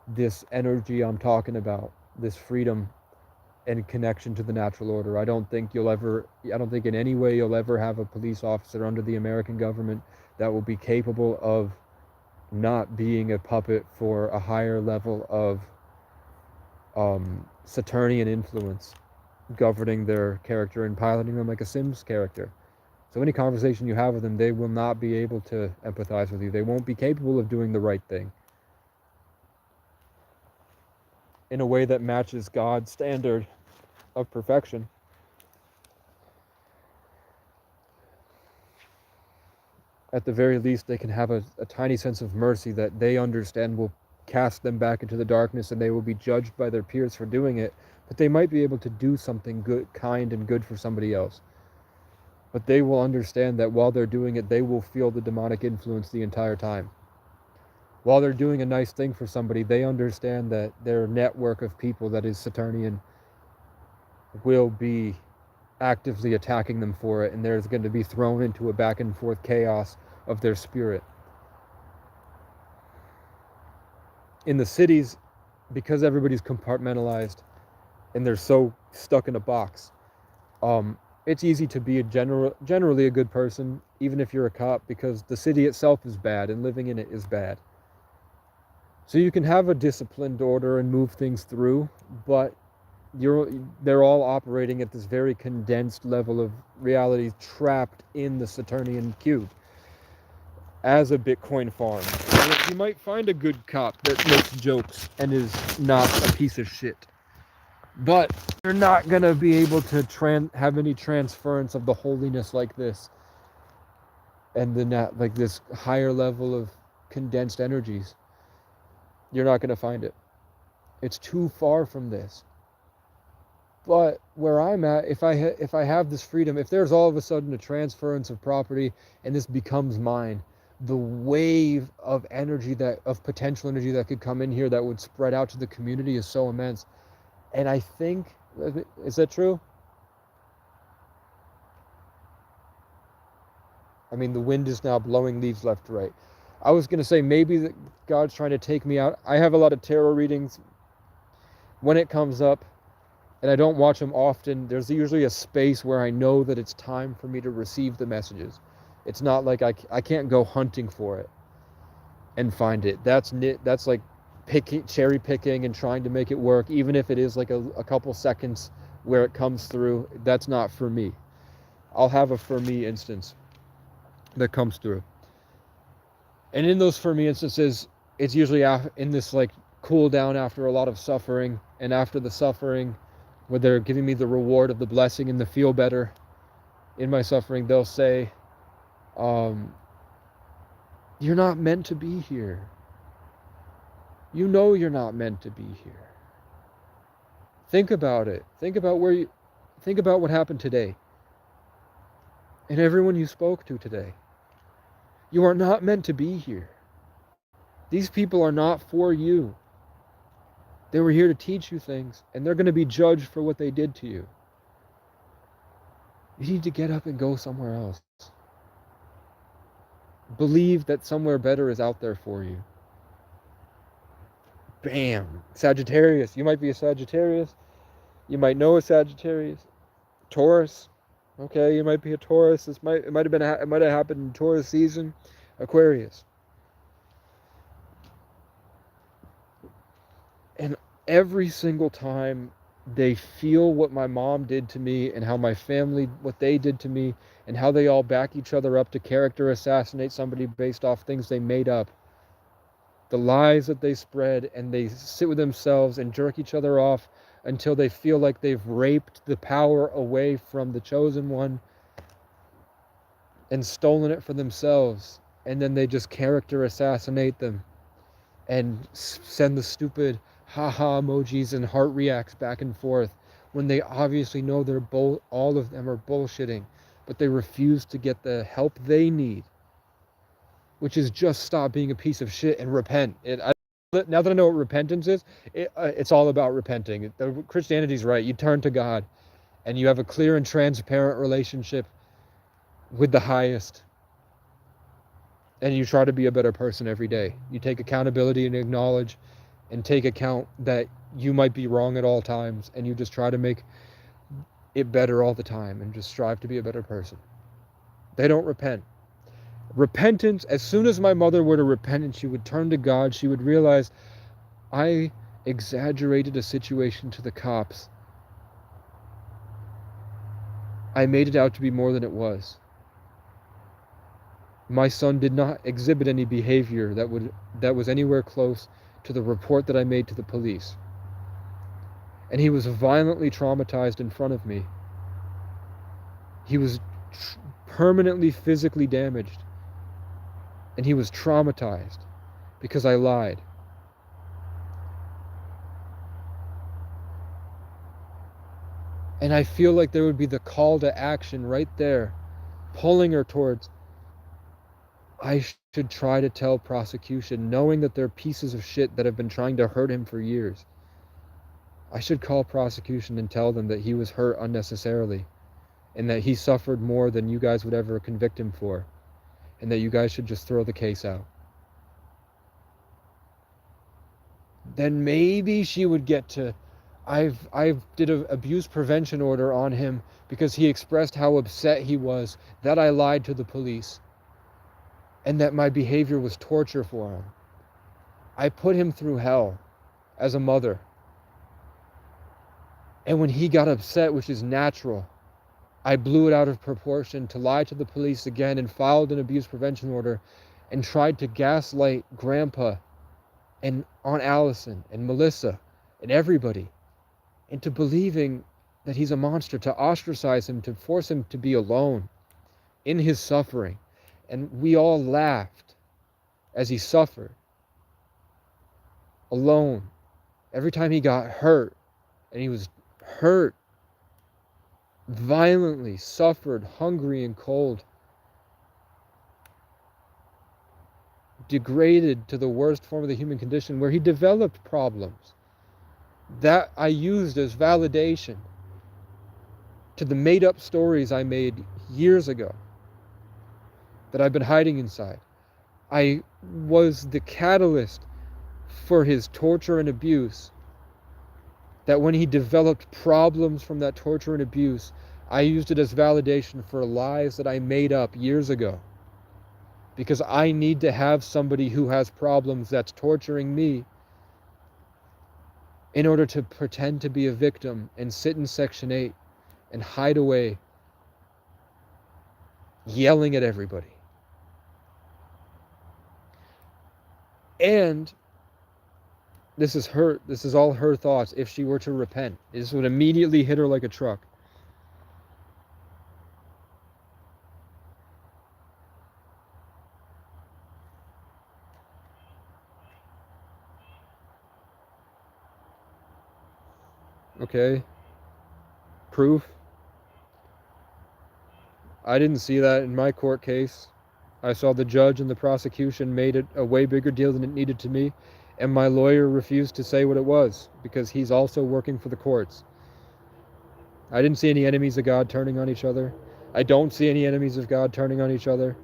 this energy I'm talking about, this freedom and connection to the natural order. I don't think in any way you'll ever have a police officer under the American government that will be capable of not being a puppet for a higher level of Saturnian influence governing their character and piloting them like a Sims character. So any conversation you have with them, they will not be able to empathize with you. They won't be capable of doing the right thing in a way that matches God's standard of perfection. At the very least, they can have a tiny sense of mercy that they understand will cast them back into the darkness, and they will be judged by their peers for doing it, but they might be able to do something good, kind and good for somebody else. But they will understand that while they're doing it, they will feel the demonic influence the entire time. While they're doing a nice thing for somebody, they understand that their network of people that is Saturnian will be actively attacking them for it, and there's going to be thrown into a back and forth chaos of their spirit. In the cities, because everybody's compartmentalized and they're so stuck in a box, it's easy to be generally a good person, even if you're a cop, because the city itself is bad and living in it is bad. So you can have a disciplined order and move things through, but they're all operating at this very condensed level of reality, trapped in the Saturnian cube as a Bitcoin farm. You might find a good cop that makes jokes and is not a piece of shit, but you're not gonna be able to have any transference of the holiness like this, and like this higher level of condensed energies. You're not gonna find it. It's too far from this. But where I'm at, if I have this freedom, if there's all of a sudden a transference of property and this becomes mine, the wave of potential energy that could come in here that would spread out to the community is so immense. And I think, is that true? I mean, the wind is now blowing leaves left to right. I was going to say maybe that God's trying to take me out. I have a lot of tarot readings. When it comes up, and I don't watch them often, there's usually a space where I know that it's time for me to receive the messages. It's not like I can't go hunting for it and find it. That's like cherry picking and trying to make it work, even if it is like a couple seconds where it comes through. That's not for me. I'll have a for me instance that comes through. And in those for me instances, it's usually in this like cool down after a lot of suffering, and after the suffering, where they're giving me the reward of the blessing and the feel better in my suffering, they'll say, you're not meant to be here. You know you're not meant to be here. Think about it. Think about what happened today. And everyone you spoke to today. You are not meant to be here. These people are not for you. They were here to teach you things, and they're going to be judged for what they did to you. You need to get up and go somewhere else. Believe that somewhere better is out there for you. Bam! Sagittarius. You might be a Sagittarius. You might know a Sagittarius. Taurus. Okay, you might be a Taurus. It might have happened in Taurus season. Aquarius. And every single time they feel what my mom did to me and how my family, what they did to me, and how they all back each other up to character assassinate somebody based off things they made up. The lies that they spread, and they sit with themselves and jerk each other off until they feel like they've raped the power away from the chosen one and stolen it for themselves. And then they just character assassinate them and send the stupid haha emojis and heart reacts back and forth when they obviously know they're all of them are bullshitting, but they refuse to get the help they need, which is just stop being a piece of shit and repent. Now that I know what repentance is, it's all about repenting. Christianity's right. You turn to God and you have a clear and transparent relationship with the highest, and you try to be a better person every day. You take accountability and acknowledge and take account that you might be wrong at all times, and you just try to make it better all the time and just strive to be a better person. They don't repent. Repentance, as soon as my mother were to repent and she would turn to God, she would realize, I exaggerated a situation to the cops. I made it out to be more than it was. My son did not exhibit any behavior that was anywhere close to the report that I made to the police. And he was violently traumatized in front of me. He was permanently physically damaged. And he was traumatized because I lied. And I feel like there would be the call to action right there, pulling her towards, I should try to tell prosecution, knowing that they're pieces of shit that have been trying to hurt him for years. I should call prosecution and tell them that he was hurt unnecessarily, and that he suffered more than you guys would ever convict him for, and that you guys should just throw the case out. Then maybe she would get to, I've did an abuse prevention order on him because he expressed how upset he was that I lied to the police and that my behavior was torture for him. I put him through hell as a mother. And when he got upset, which is natural, I blew it out of proportion to lie to the police again and filed an abuse prevention order and tried to gaslight Grandpa and Aunt Allison and Melissa and everybody into believing that he's a monster, to ostracize him, to force him to be alone in his suffering. And we all laughed as he suffered alone every time he got hurt, and he was hurt violently, suffered, hungry and cold, degraded to the worst form of the human condition, where he developed problems that I used as validation to the made-up stories I made years ago that I've been hiding inside. I was the catalyst for his torture and abuse, that when he developed problems from that torture and abuse, I used it as validation for lies that I made up years ago. Because I need to have somebody who has problems that's torturing me in order to pretend to be a victim and sit in Section 8 and hide away, yelling at everybody. And this is all her thoughts if she were to repent. This would immediately hit her like a truck. Okay. Proof? I didn't see that in my court case. I saw the judge and the prosecution made it a way bigger deal than it needed to me, and my lawyer refused to say what it was because he's also working for the courts. I didn't see any enemies of God turning on each other. I don't see any enemies of God turning on each other.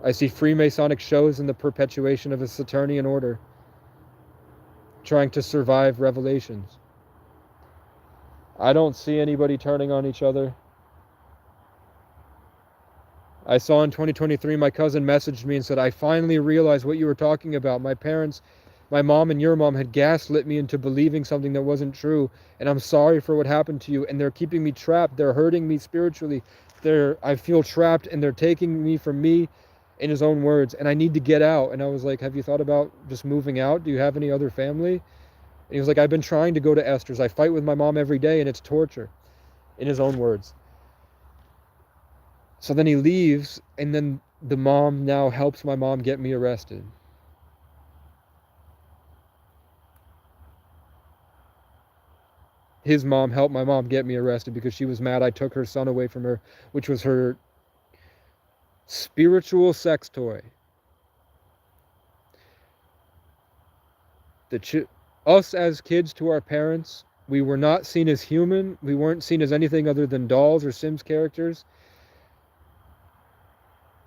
I see Freemasonic shows in the perpetuation of a Saturnian order, trying to survive revelations. I don't see anybody turning on each other. I saw in 2023, my cousin messaged me and said, I finally realized what you were talking about. My parents My mom and your mom had gaslit me into believing something that wasn't true, and I'm sorry for what happened to you, and they're keeping me trapped. They're hurting me spiritually. I feel trapped, and they're taking me from me, in his own words, and I need to get out. And I was like, have you thought about just moving out? Do you have any other family? And he was like, I've been trying to go to Esther's. I fight with my mom every day, and it's torture, in his own words. So then he leaves, and then the mom now helps my mom get me arrested. His mom helped my mom get me arrested because she was mad I took her son away from her, which was her spiritual sex toy. Us as kids to our parents, we were not seen as human. We weren't seen as anything other than dolls or Sims characters.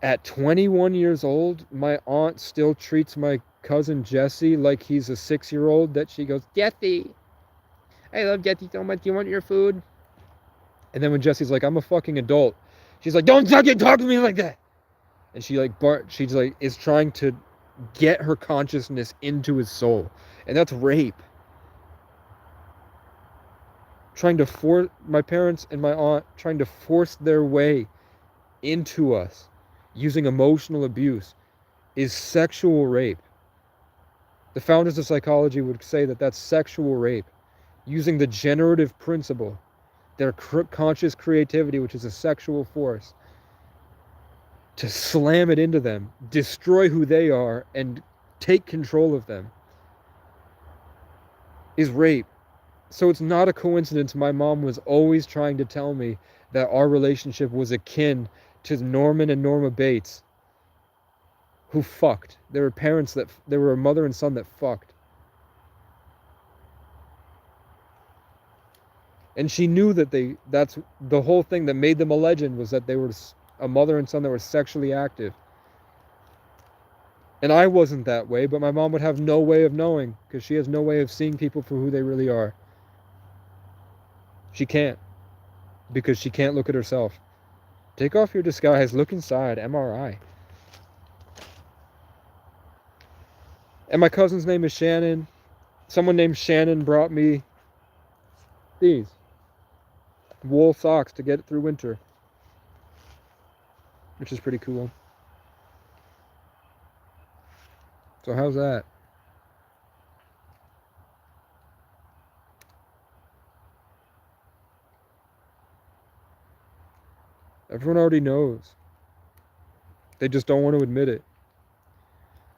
At 21 years old, my aunt still treats my cousin Jesse like he's a 6-year-old, that she goes, Jesse, I love Jesse so much. You want your food? And then when Jesse's like, I'm a fucking adult, she's like, don't fucking talk to me like that. And she's like, is trying to get her consciousness into his soul. And that's rape. Trying to force my parents and my aunt, trying to force their way into us using emotional abuse, is sexual rape. The founders of psychology would say that that's sexual rape, using the generative principle, their conscious creativity, which is a sexual force, to slam it into them, destroy who they are, and take control of them, is rape. So it's not a coincidence my mom was always trying to tell me that our relationship was akin to Norman and Norma Bates, who fucked. There were a mother and son that fucked. And she knew that's the whole thing that made them a legend, was that they were a mother and son that were sexually active. And I wasn't that way, but my mom would have no way of knowing, because she has no way of seeing people for who they really are. She can't, because she can't look at herself. Take off your disguise, look inside, MRI. And my cousin's name is Shannon. Someone named Shannon brought me these wool socks to get through winter, which is pretty cool. So how's that? Everyone already knows. They just don't want to admit it.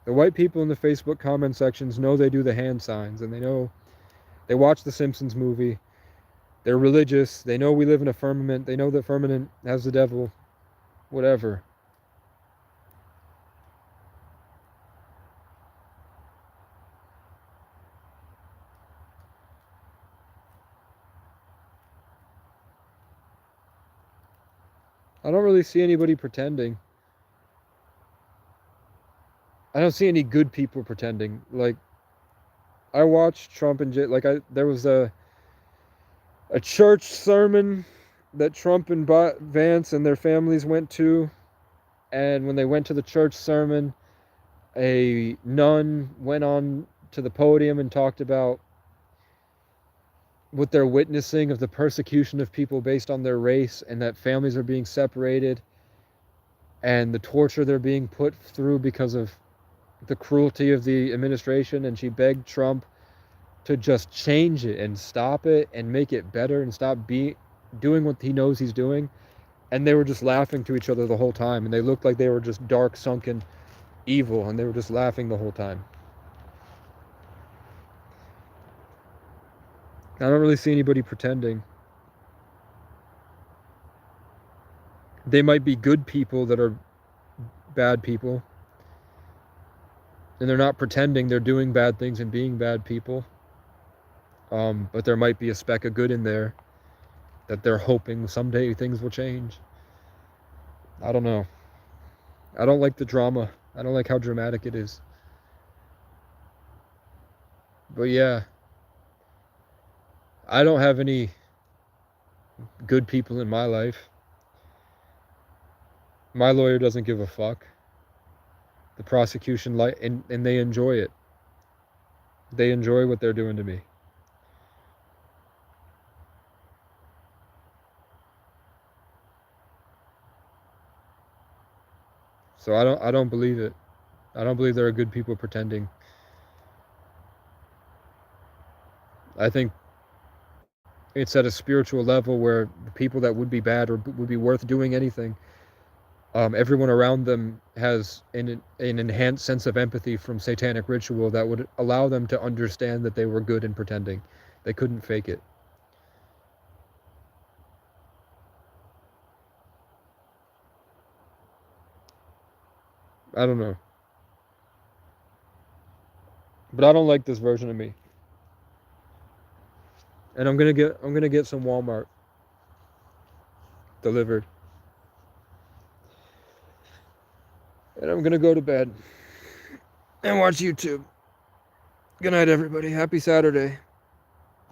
The white people in the Facebook comment sections know they do the hand signs, and they watch the Simpsons movie. They're religious. They know we live in a firmament. They know the firmament has the devil. Whatever. I don't really see anybody pretending. I don't see any good people pretending. Like, I watched Trump and there was a church sermon that Trump and Vance and their families went to, and when they went to the church sermon, a nun went on to the podium and talked about what they're witnessing of the persecution of people based on their race, and that families are being separated, and the torture they're being put through because of the cruelty of the administration. And she begged Trump to just change it and stop it and make it better and stop doing what he knows he's doing. And they were just laughing to each other the whole time, and they looked like they were just dark, sunken evil, and they were just laughing the whole time. I don't really see anybody pretending. They might be good people that are bad people, and they're not pretending, they're doing bad things and being bad people. But there might be a speck of good in there that they're hoping someday things will change. I don't know. I don't like the drama. I don't like how dramatic it is. But yeah, I don't have any good people in my life. My lawyer doesn't give a fuck. The prosecution and they enjoy it. They enjoy what they're doing to me. So I don't believe it. I don't believe there are good people pretending. I think it's at a spiritual level where the people that would be bad or would be worth doing anything, everyone around them has an enhanced sense of empathy from satanic ritual that would allow them to understand that they were good in pretending. They couldn't fake it. I don't know. But I don't like this version of me. And I'm gonna get some Walmart delivered. And I'm gonna go to bed and watch YouTube. Good night, everybody. Happy Saturday.